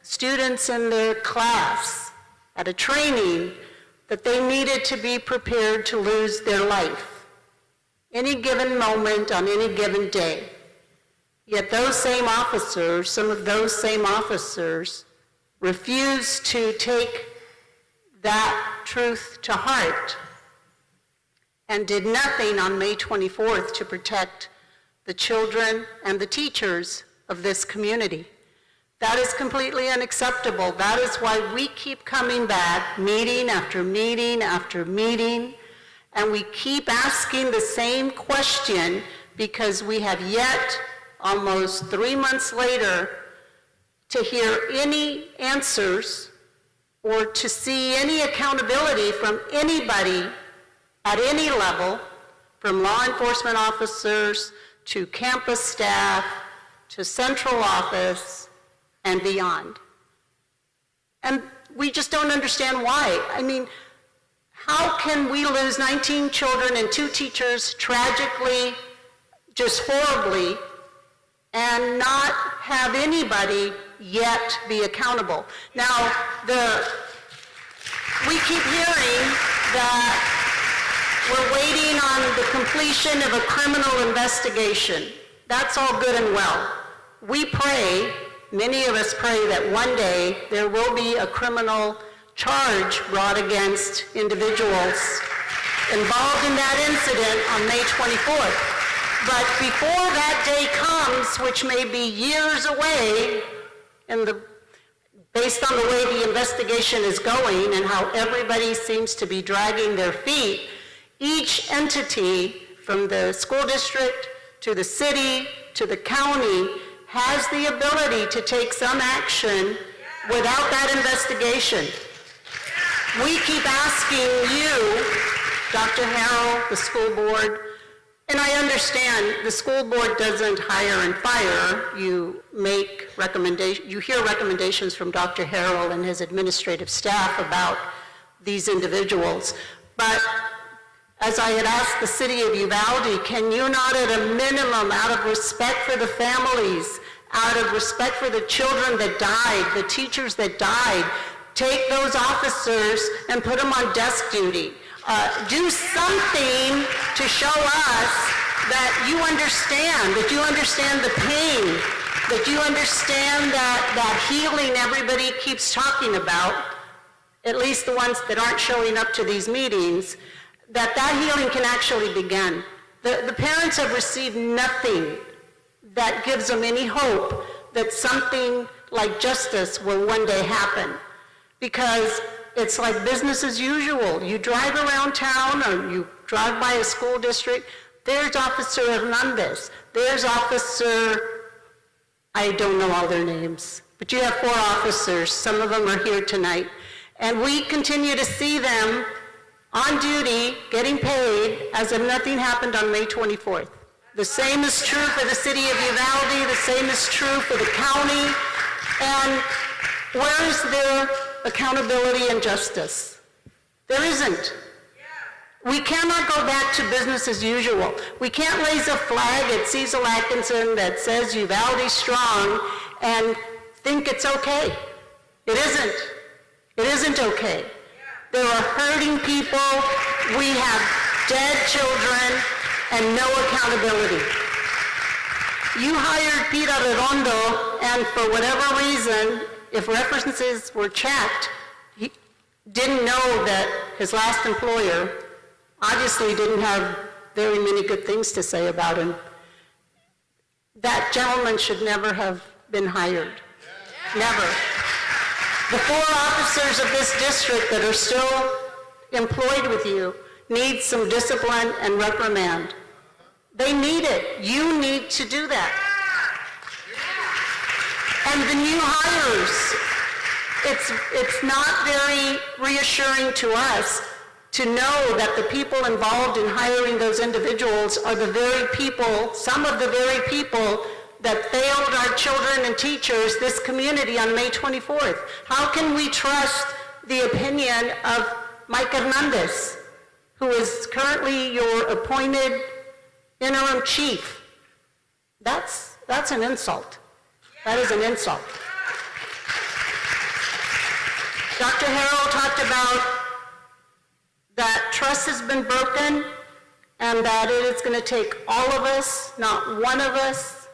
students in their class at a training that they needed to be prepared to lose their life any given moment on any given day. Yet those same officers, some of those same officers, refused to take that truth to heart and did nothing on May 24th to protect the children and the teachers of this community. That is completely unacceptable. That is why we keep coming back, meeting after meeting after meeting, and we keep asking the same question because we have yet, almost 3 months later, to hear any answers or to see any accountability from anybody at any level, from law enforcement officers to campus staff to central office and beyond. And we just don't understand why. I mean, how can we lose 19 children and 2 teachers tragically, just horribly, and not have anybody yet be accountable? Now, we keep hearing that we're waiting on the completion of a criminal investigation. That's all good and well. We pray, many of us pray, that one day there will be a criminal charge brought against individuals involved in that incident on May 24th. But before that day comes, which may be years away, based on the way the investigation is going and how everybody seems to be dragging their feet, each entity, from the school district to the city to the county, has the ability to take some action without that investigation. We keep asking you, Dr. Harrell, the school board, and I understand the school board doesn't hire and fire. You hear recommendations from Dr. Harrell and his administrative staff about these individuals. But as I had asked the city of Uvalde, can you not at a minimum, out of respect for the families, out of respect for the children that died, the teachers that died, take those officers and put them on desk duty? Do something to show us that you understand the pain, that you understand that healing everybody keeps talking about, at least the ones that aren't showing up to these meetings, that healing can actually begin. The parents have received nothing that gives them any hope that something like justice will one day happen, because it's like business as usual. You drive around town or you drive by a school district, there's Officer Hernandez, there's Officer, I don't know all their names, but you have 4 officers, some of them are here tonight, and we continue to see them on duty, getting paid, as if nothing happened on May 24th. The same is true for the city of Uvalde, the same is true for the county, and where is their accountability and justice? There isn't. We cannot go back to business as usual. We can't raise a flag at Cecil Atkinson that says Uvalde strong and think it's okay. It isn't. It isn't okay. There are hurting people, we have dead children, and no accountability. You hired Peter Redondo, and for whatever reason, if references were checked, he didn't know that his last employer obviously didn't have very many good things to say about him. That gentleman should never have been hired. Never. The 4 officers of this district that are still employed with you need some discipline and reprimand. They need it. You need to do that. And the new hires, it's not very reassuring to us to know that the people involved in hiring those individuals are the very people, some of the very people that failed our children and teachers, this community, on May 24th. How can we trust the opinion of Mike Hernandez, who is currently your appointed interim chief? That's an insult. That is an insult. Dr. Harrell talked about that trust has been broken and that it is going to take all of us, not one of us,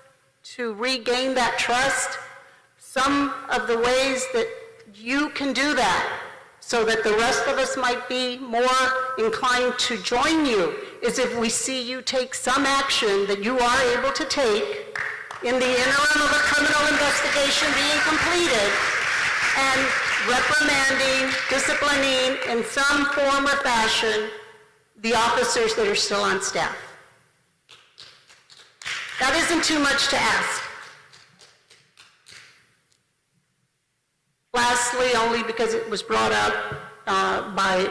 to regain that trust. Some of the ways that you can do that so that the rest of us might be more inclined to join you is if we see you take some action that you are able to take in the interim of a criminal investigation being completed and reprimanding, disciplining in some form or fashion the officers that are still on staff. That isn't too much to ask. Lastly, only because it was brought up by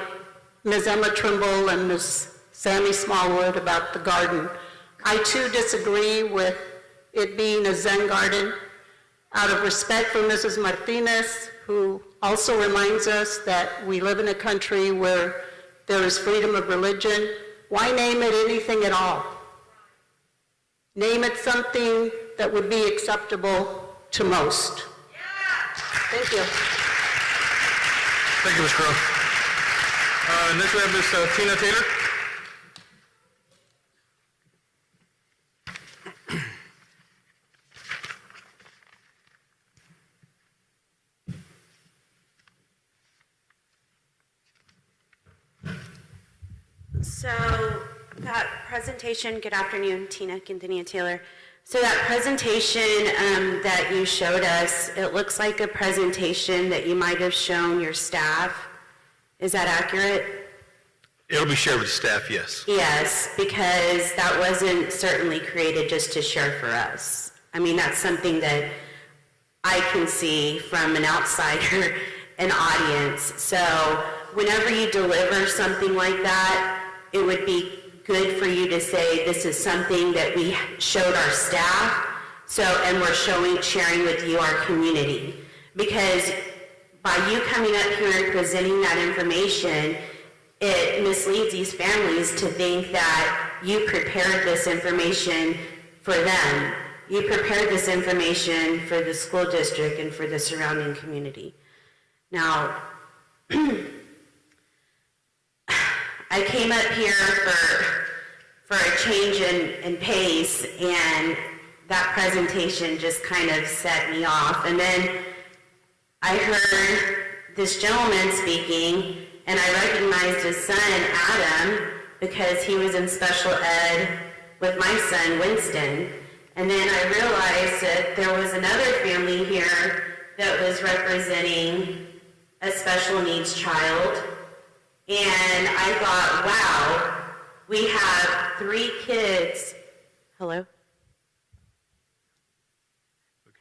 Ms. Emma Trimble and Ms. Sammy Smallwood about the garden. I too disagree with it being a Zen garden. Out of respect for Mrs. Martinez, who also reminds us that we live in a country where there is freedom of religion, why name it anything at all? Name it something that would be acceptable to most. Thank you. Thank you, Ms. Crowe. Next we have Ms. Tina Taylor. So that presentation, good afternoon, Tina Quintanilla Taylor. So that presentation that you showed us, it looks like a presentation that you might have shown your staff. Is that accurate? It'll be shared with the staff, yes. Yes, because that wasn't certainly created just to share for us. I mean, that's something that I can see from an outsider, an audience. So whenever you deliver something like that, it would be good for you to say, this is something that we showed our staff, and we're sharing with you, our community. Because by you coming up here and presenting that information, it misleads these families to think that you prepared this information for them. You prepared this information for the school district and for the surrounding community. Now, I came up here for a change in pace, and that presentation just kind of set me off. And then I heard this gentleman speaking, and I recognized his son, Adam, because he was in special ed with my son, Winston. And then I realized that there was another family here that was representing a special needs child. And I thought, wow, we have 3 kids. Hello?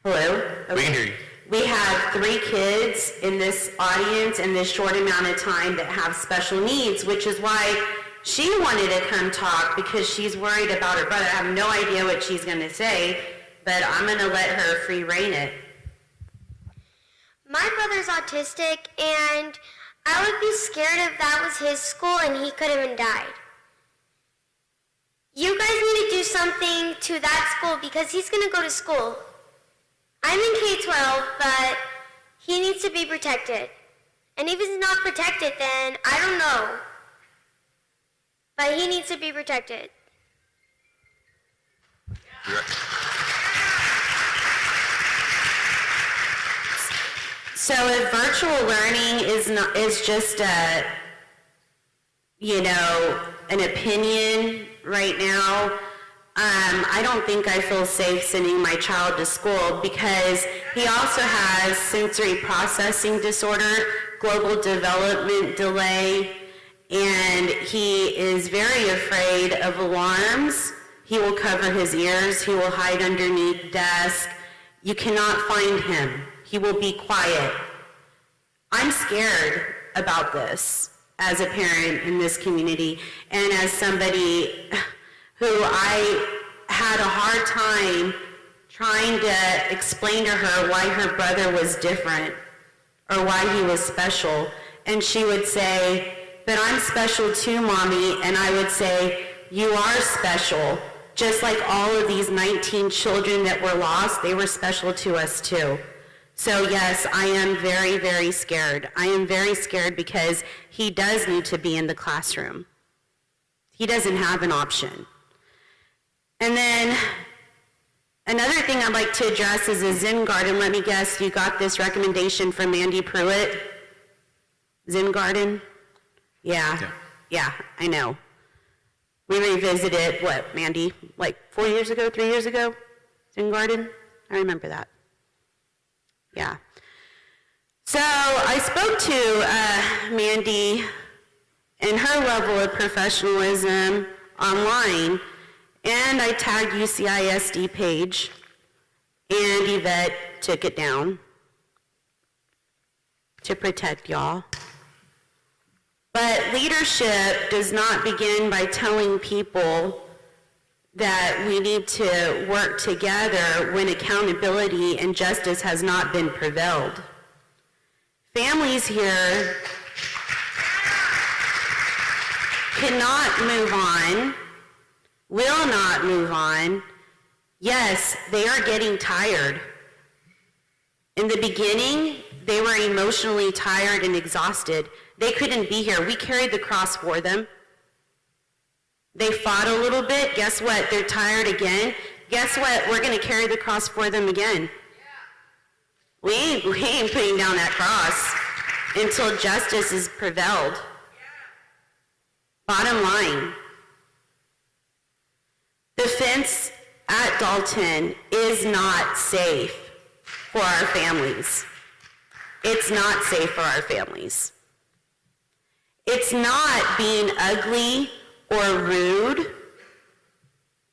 Hello? Okay. We can hear you. We have 3 kids in this audience in this short amount of time that have special needs, which is why she wanted to come talk, because she's worried about her brother. I have no idea what she's going to say, but I'm going to let her free rein it. My brother's autistic, and I would be scared if that was his school and he could have even died. You guys need to do something to that school because he's going to go to school. I'm in K-12, but he needs to be protected. And if he's not protected, then I don't know. But he needs to be protected. So if virtual learning is just a, an opinion right now, I don't think I feel safe sending my child to school, because he also has sensory processing disorder, global development delay, and he is very afraid of alarms. He will cover his ears. He will hide underneath the desk. You cannot find him. He will be quiet. I'm scared about this as a parent in this community, and as somebody who I had a hard time trying to explain to her why her brother was different or why he was special. And she would say, but I'm special too, Mommy. And I would say, you are special, Just like all of these 19 children that were lost, they were special to us too. So yes, I am very, very scared. I am very scared because he does need to be in the classroom. He doesn't have an option. And then another thing I'd like to address is a Zen Garden. Let me guess, you got this recommendation from Mandy Pruitt? Zen Garden? Yeah, I know. We revisited, what, Mandy, like 4 years ago, 3 years ago? Zen Garden? I remember that. Yeah. So I spoke to Mandy and her level of professionalism online, and I tagged UCISD page, and Yvette took it down to protect y'all. But leadership does not begin by telling people that we need to work together when accountability and justice has not been prevailed. Families here cannot move on, will not move on. Yes, they are getting tired. In the beginning, they were emotionally tired and exhausted. They couldn't be here. We carried the cross for them. They fought a little bit. Guess what? They're tired again. Guess what? We're going to carry the cross for them again. We ain't putting down that cross until justice is prevailed. Bottom line, the fence at Dalton is not safe for our families. It's not safe for our families. It's not being ugly or rude,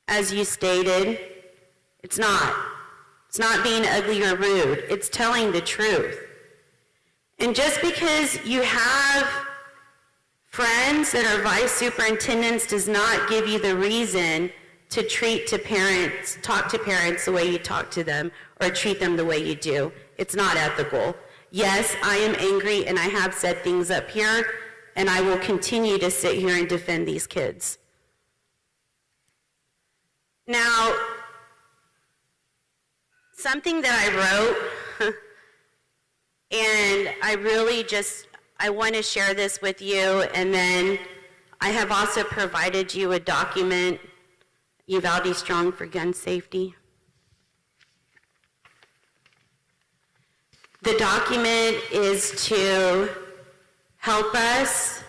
as you stated. It's not. It's not being ugly or rude. It's telling the truth. And just because you have friends that are vice superintendents does not give you the reason to talk to parents the way you talk to them or treat them the way you do. It's not ethical. Yes, I am angry and I have said things up here, and I will continue to sit here and defend these kids. Now, something that I wrote, and I want to share this with you, and then I have also provided you a document, Uvalde Strong for Gun Safety. The document is to help us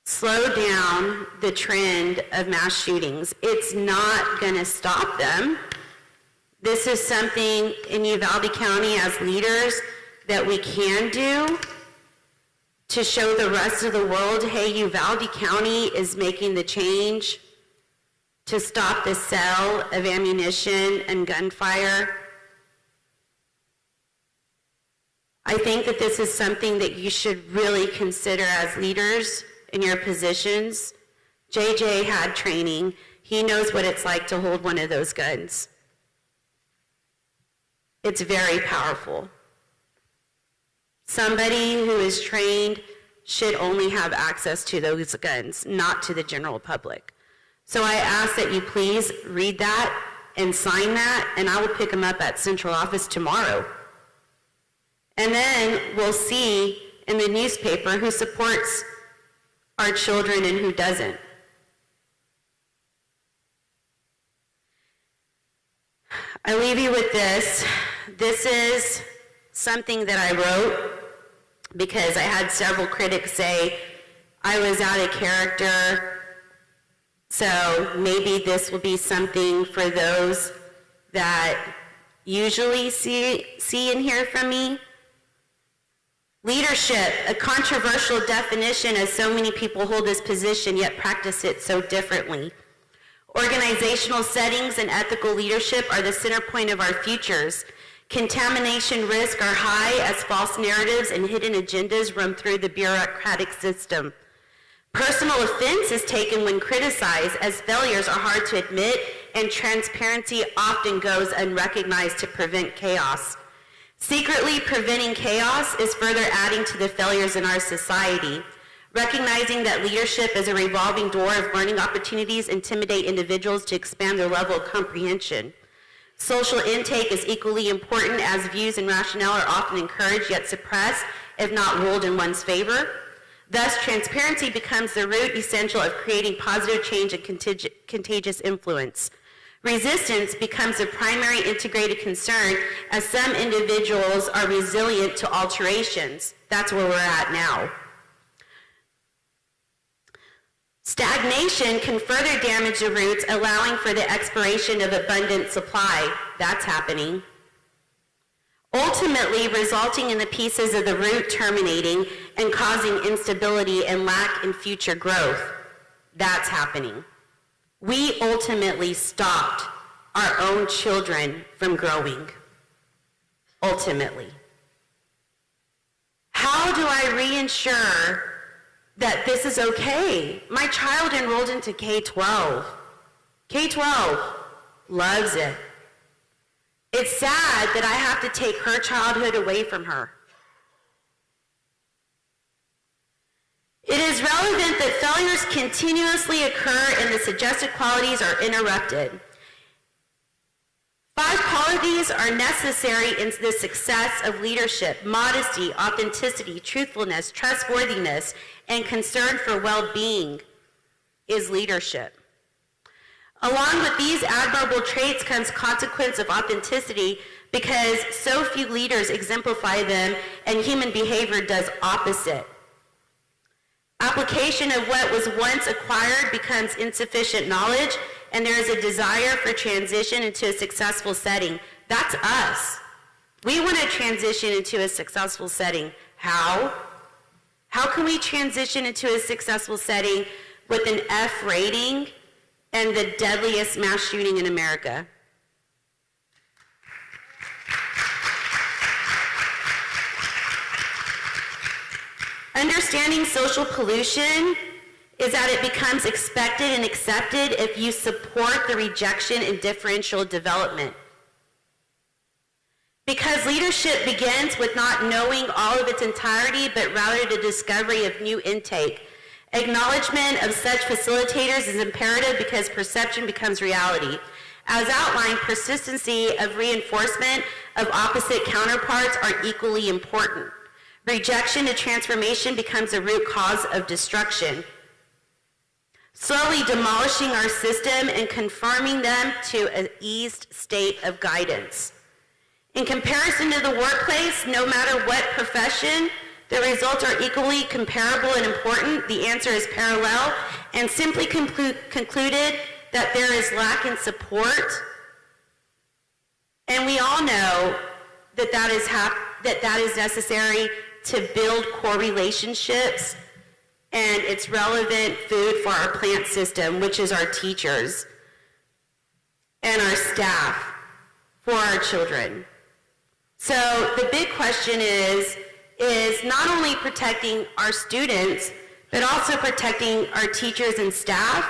slow down the trend of mass shootings. It's not going to stop them. This is something in Uvalde County as leaders that we can do to show the rest of the world, hey, Uvalde County is making the change to stop the sale of ammunition and gunfire. I think that this is something that you should really consider as leaders in your positions. JJ had training. He knows what it's like to hold one of those guns. It's very powerful. Somebody who is trained should only have access to those guns, not to the general public. So I ask that you please read that and sign that, and I will pick them up at central office tomorrow. And then we'll see in the newspaper who supports our children and who doesn't. I leave you with this. This is something that I wrote because I had several critics say I was out of character. So maybe this will be something for those that usually see and hear from me. Leadership, a controversial definition as so many people hold this position yet practice it so differently. Organizational settings and ethical leadership are the center point of our futures. Contamination risks are high as false narratives and hidden agendas roam through the bureaucratic system. Personal offense is taken when criticized, as failures are hard to admit and transparency often goes unrecognized to prevent chaos. Secretly preventing chaos is further adding to the failures in our society. Recognizing that leadership is a revolving door of learning opportunities intimidate individuals to expand their level of comprehension. Social intake is equally important as views and rationale are often encouraged yet suppressed, if not ruled in one's favor. Thus, transparency becomes the root essential of creating positive change and contagious influence. Resistance becomes a primary integrated concern as some individuals are resilient to alterations. That's where we're at now. Stagnation can further damage the roots, allowing for the expiration of abundant supply. That's happening. Ultimately, resulting in the pieces of the root terminating and causing instability and lack in future growth. That's happening. We ultimately stopped our own children from growing. Ultimately. How do I reinsure that this is okay? My child enrolled into K-12. K-12 loves it. It's sad that I have to take her childhood away from her. It is relevant that failures continuously occur and the suggested qualities are interrupted. 5 qualities are necessary in the success of leadership: modesty, authenticity, truthfulness, trustworthiness, and concern for well-being is leadership. Along with these admirable traits comes consequence of authenticity because so few leaders exemplify them and human behavior does opposite. Application of what was once acquired becomes insufficient knowledge and there is a desire for transition into a successful setting. That's us. We want to transition into a successful setting. How? How can we transition into a successful setting with an F rating and the deadliest mass shooting in America? Understanding social pollution is that it becomes expected and accepted if you support the rejection and differential development. Because leadership begins with not knowing all of its entirety, but rather the discovery of new intake. Acknowledgement of such facilitators is imperative because perception becomes reality. As outlined, persistency of reinforcement of opposite counterparts are equally important. Rejection to transformation becomes a root cause of destruction. Slowly demolishing our system and conforming them to an eased state of guidance. In comparison to the workplace, no matter what profession, the results are equally comparable and important. The answer is parallel, and simply concluded that there is lack in support. And we all know that that is necessary to build core relationships, and it's relevant food for our plant system, which is our teachers and our staff, for our children. So the big question is not only protecting our students, but also protecting our teachers and staff.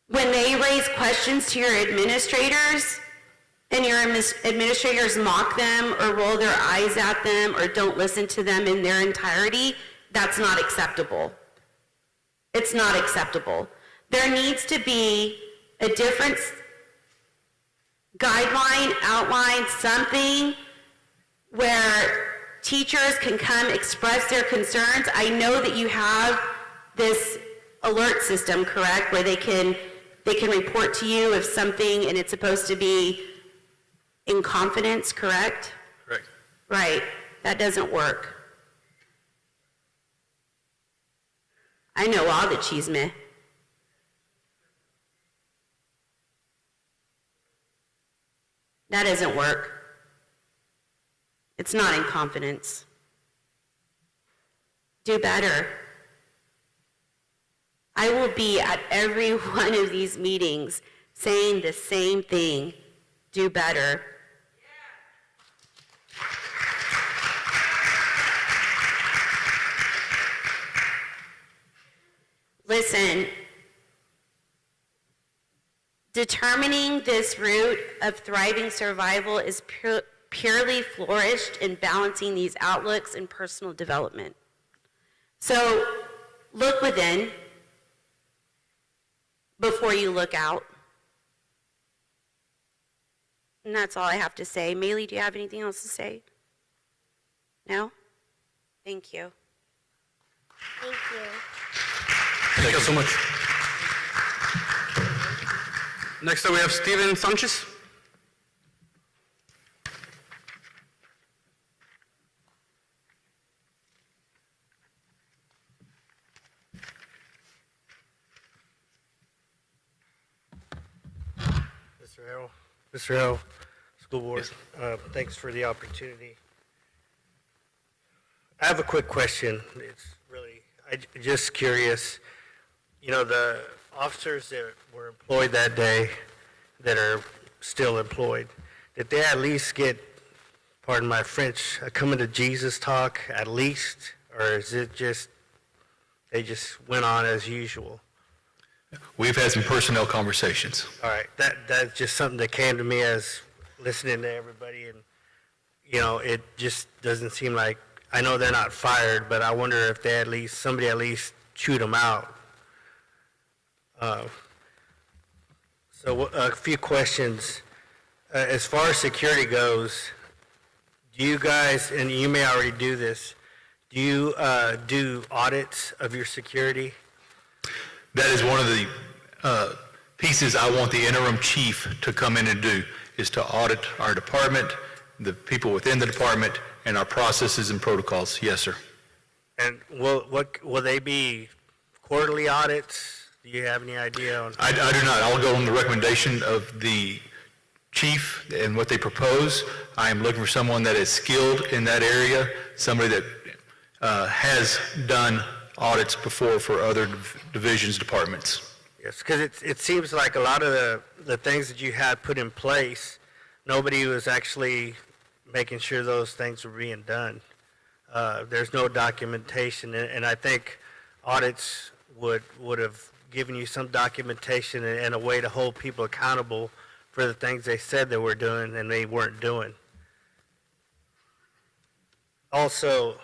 When they raise questions to your administrators, and your administrators mock them or roll their eyes at them or don't listen to them in their entirety, that's not acceptable. It's not acceptable. There needs to be a different guideline, outline, something where teachers can come express their concerns. I know that you have this alert system, correct, where they can report to you if something, and it's supposed to be in confidence, correct? Correct. Right. That doesn't work. I know all the chisme. That doesn't work. It's not in confidence. Do better. I will be at every one of these meetings saying the same thing. Do better. Listen, determining this root of thriving survival is purely flourished in balancing these outlooks and personal development. So look within before you look out. And that's all I have to say. Maylee, do you have anything else to say? No? Thank you. Thank you. Thank you so much. Next up, we have Steven Sanchez. Mr. Harrell, School Board, thanks for the opportunity. I have a quick question. It's really, just curious. You know, the officers that were employed that day, that are still employed, did they at least get, pardon my French, a coming to Jesus talk at least? Or is it just, they just went on as usual? We've had some personnel conversations. All right, that's just something that came to me as listening to everybody, and, you know, it just doesn't seem like, I know they're not fired, but I wonder if they at least, somebody at least chewed them out. So a few questions. As far as security goes, do you guys, and you may already do this, do you do audits of your security? That is one of the pieces I want the interim chief to come in and do, is to audit our department, the people within the department, and our processes and protocols. Yes, sir. And will they be quarterly audits? Do you have any idea on? I do not. I'll go on the recommendation of the chief and what they propose. I am looking for someone that is skilled in that area, somebody that has done audits before for other divisions, departments. Yes, because it seems like a lot of the things that you had put in place, nobody was actually making sure those things were being done. There's no documentation, and I think audits would have given you some documentation and a way to hold people accountable for the things they said they were doing and they weren't doing. Also,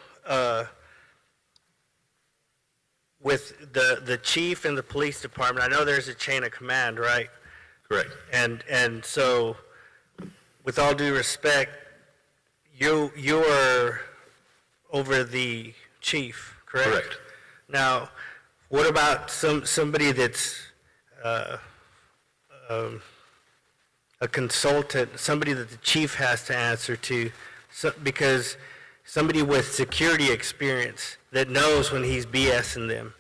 with the chief and the police department, I know there's a chain of command, right? Correct. And so, with all due respect, you are over the chief, correct? Correct. Now, what about somebody that's a consultant, somebody that the chief has to answer to, because somebody with security experience that knows when he's BSing them,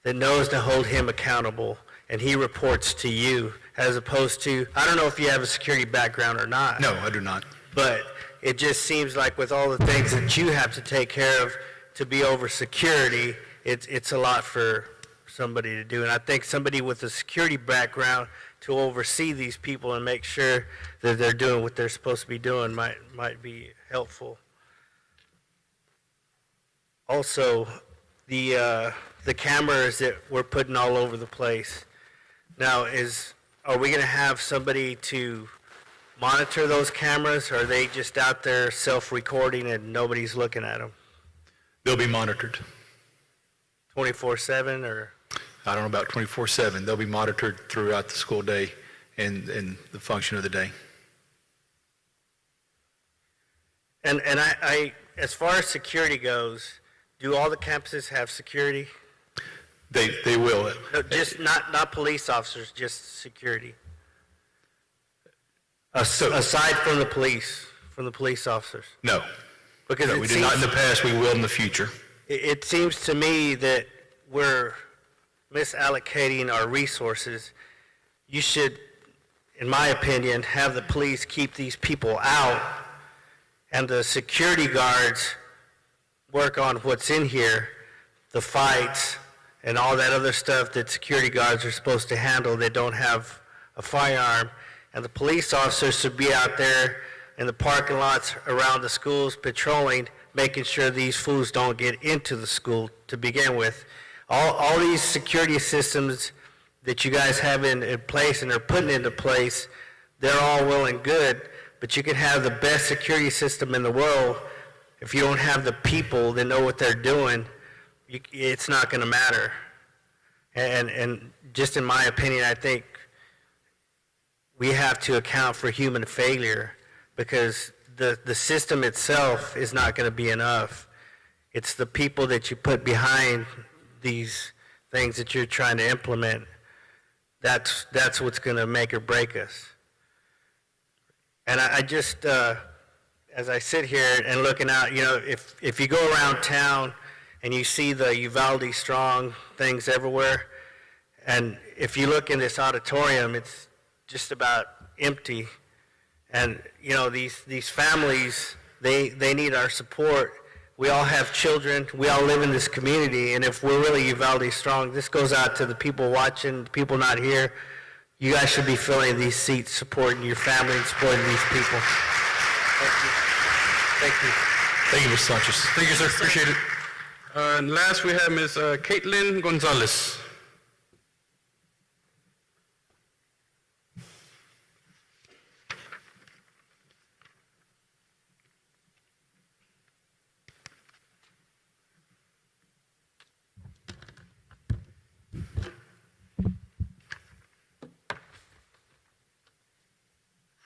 that knows to hold him accountable, and he reports to you, as opposed to, I don't know if you have a security background or not. No, I do not. But it just seems like with all the things that you have to take care of to be over security, it's a lot for somebody to do. And I think somebody with a security background to oversee these people and make sure that they're doing what they're supposed to be doing might be helpful. Also, the cameras that we're putting all over the place. Now, are we going to have somebody to monitor those cameras, or are they just out there self-recording and nobody's looking at them? They'll be monitored. 24/7, or? I don't know about 24/7. They'll be monitored throughout the school day and the function of the day. And I, as far as security goes, do all the campuses have security? They will. No, just not police officers, just security. Aside from the police officers. No. Because no, we did not in the past, we will in the future. It seems to me that we're misallocating our resources. You should, in my opinion, have the police keep these people out, and the security guards work on what's in here, the fights, and all that other stuff that security guards are supposed to handle that don't have a firearm. And the police officers should be out there in the parking lots around the schools patrolling, making sure these fools don't get into the school to begin with. All these security systems that you guys have in place and are putting into place, they're all well and good, but you can have the best security system in the world if you don't have the people that know what they're doing it's not going to matter. And just in my opinion, I think we have to account for human failure, because the system itself is not going to be enough. It's the people that you put behind these things that you're trying to implement. That's what's going to make or break us. And I just, as I sit here and looking out, you know, if you go around town and you see the Uvalde Strong things everywhere, and if you look in this auditorium, it's just about empty. And, you know, these families, they need our support. We all have children. We all live in this community. And if we're really Uvalde Strong, this goes out to the people watching, the people not here. You guys should be filling these seats, supporting your family and supporting these people. Thank you. Thank you. Thank you, Mr. Sanchez. Thank you, sir. Appreciate it. And last, we have Ms. Caitlin Gonzalez.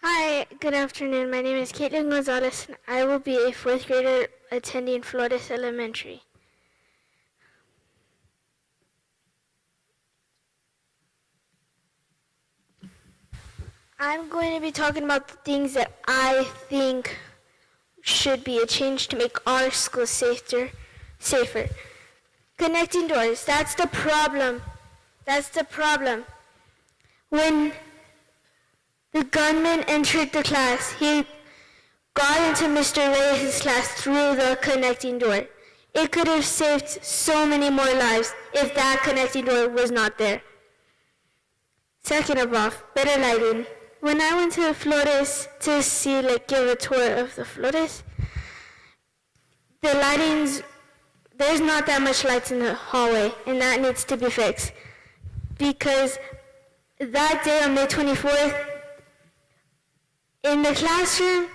Hi, good afternoon. My name is Caitlin Gonzalez, and I will be a fourth grader attending Flores Elementary. I'm going to be talking about the things that I think should be a change to make our school safer. Connecting doors, that's the problem. That's the problem. When the gunman entered the class, he got into Mr. Reyes' class through the connecting door. It could have saved so many more lives if that connecting door was not there. Second of all, better lighting. When I went to Flores to give a tour of the Flores, the lightings, there's not that much lights in the hallway, and that needs to be fixed. Because that day on May 24th, in the classroom,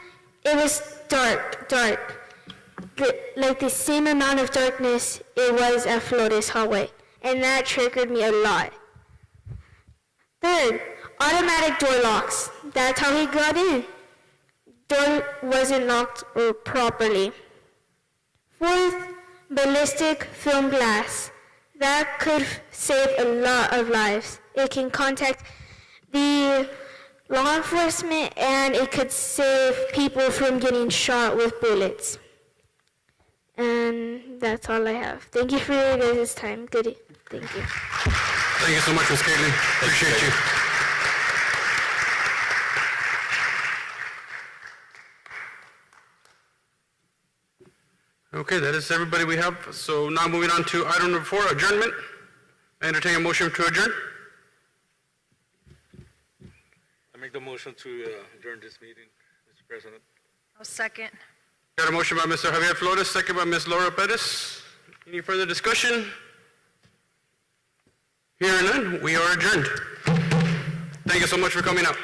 it was dark. Like the same amount of darkness it was at Flores hallway, and that triggered me a lot. Third, automatic door locks. That's how he got in. Door wasn't locked properly. Fourth, ballistic film glass. That could save a lot of lives. It can contact the law enforcement, and it could save people from getting shot with bullets. And that's all I have. Thank you for your guys' time. Good. Thank you. Thank you so much, Ms. Caitlin. Appreciate you. Okay, that is everybody we have. So now moving on to item number 4, adjournment. I entertain a motion to adjourn. I make the motion to adjourn this meeting, Mr. President. I'll second. Got a motion by Mr. Javier Flores, second by Ms. Laura Perez. Any further discussion? Hearing none, we are adjourned. Thank you so much for coming out.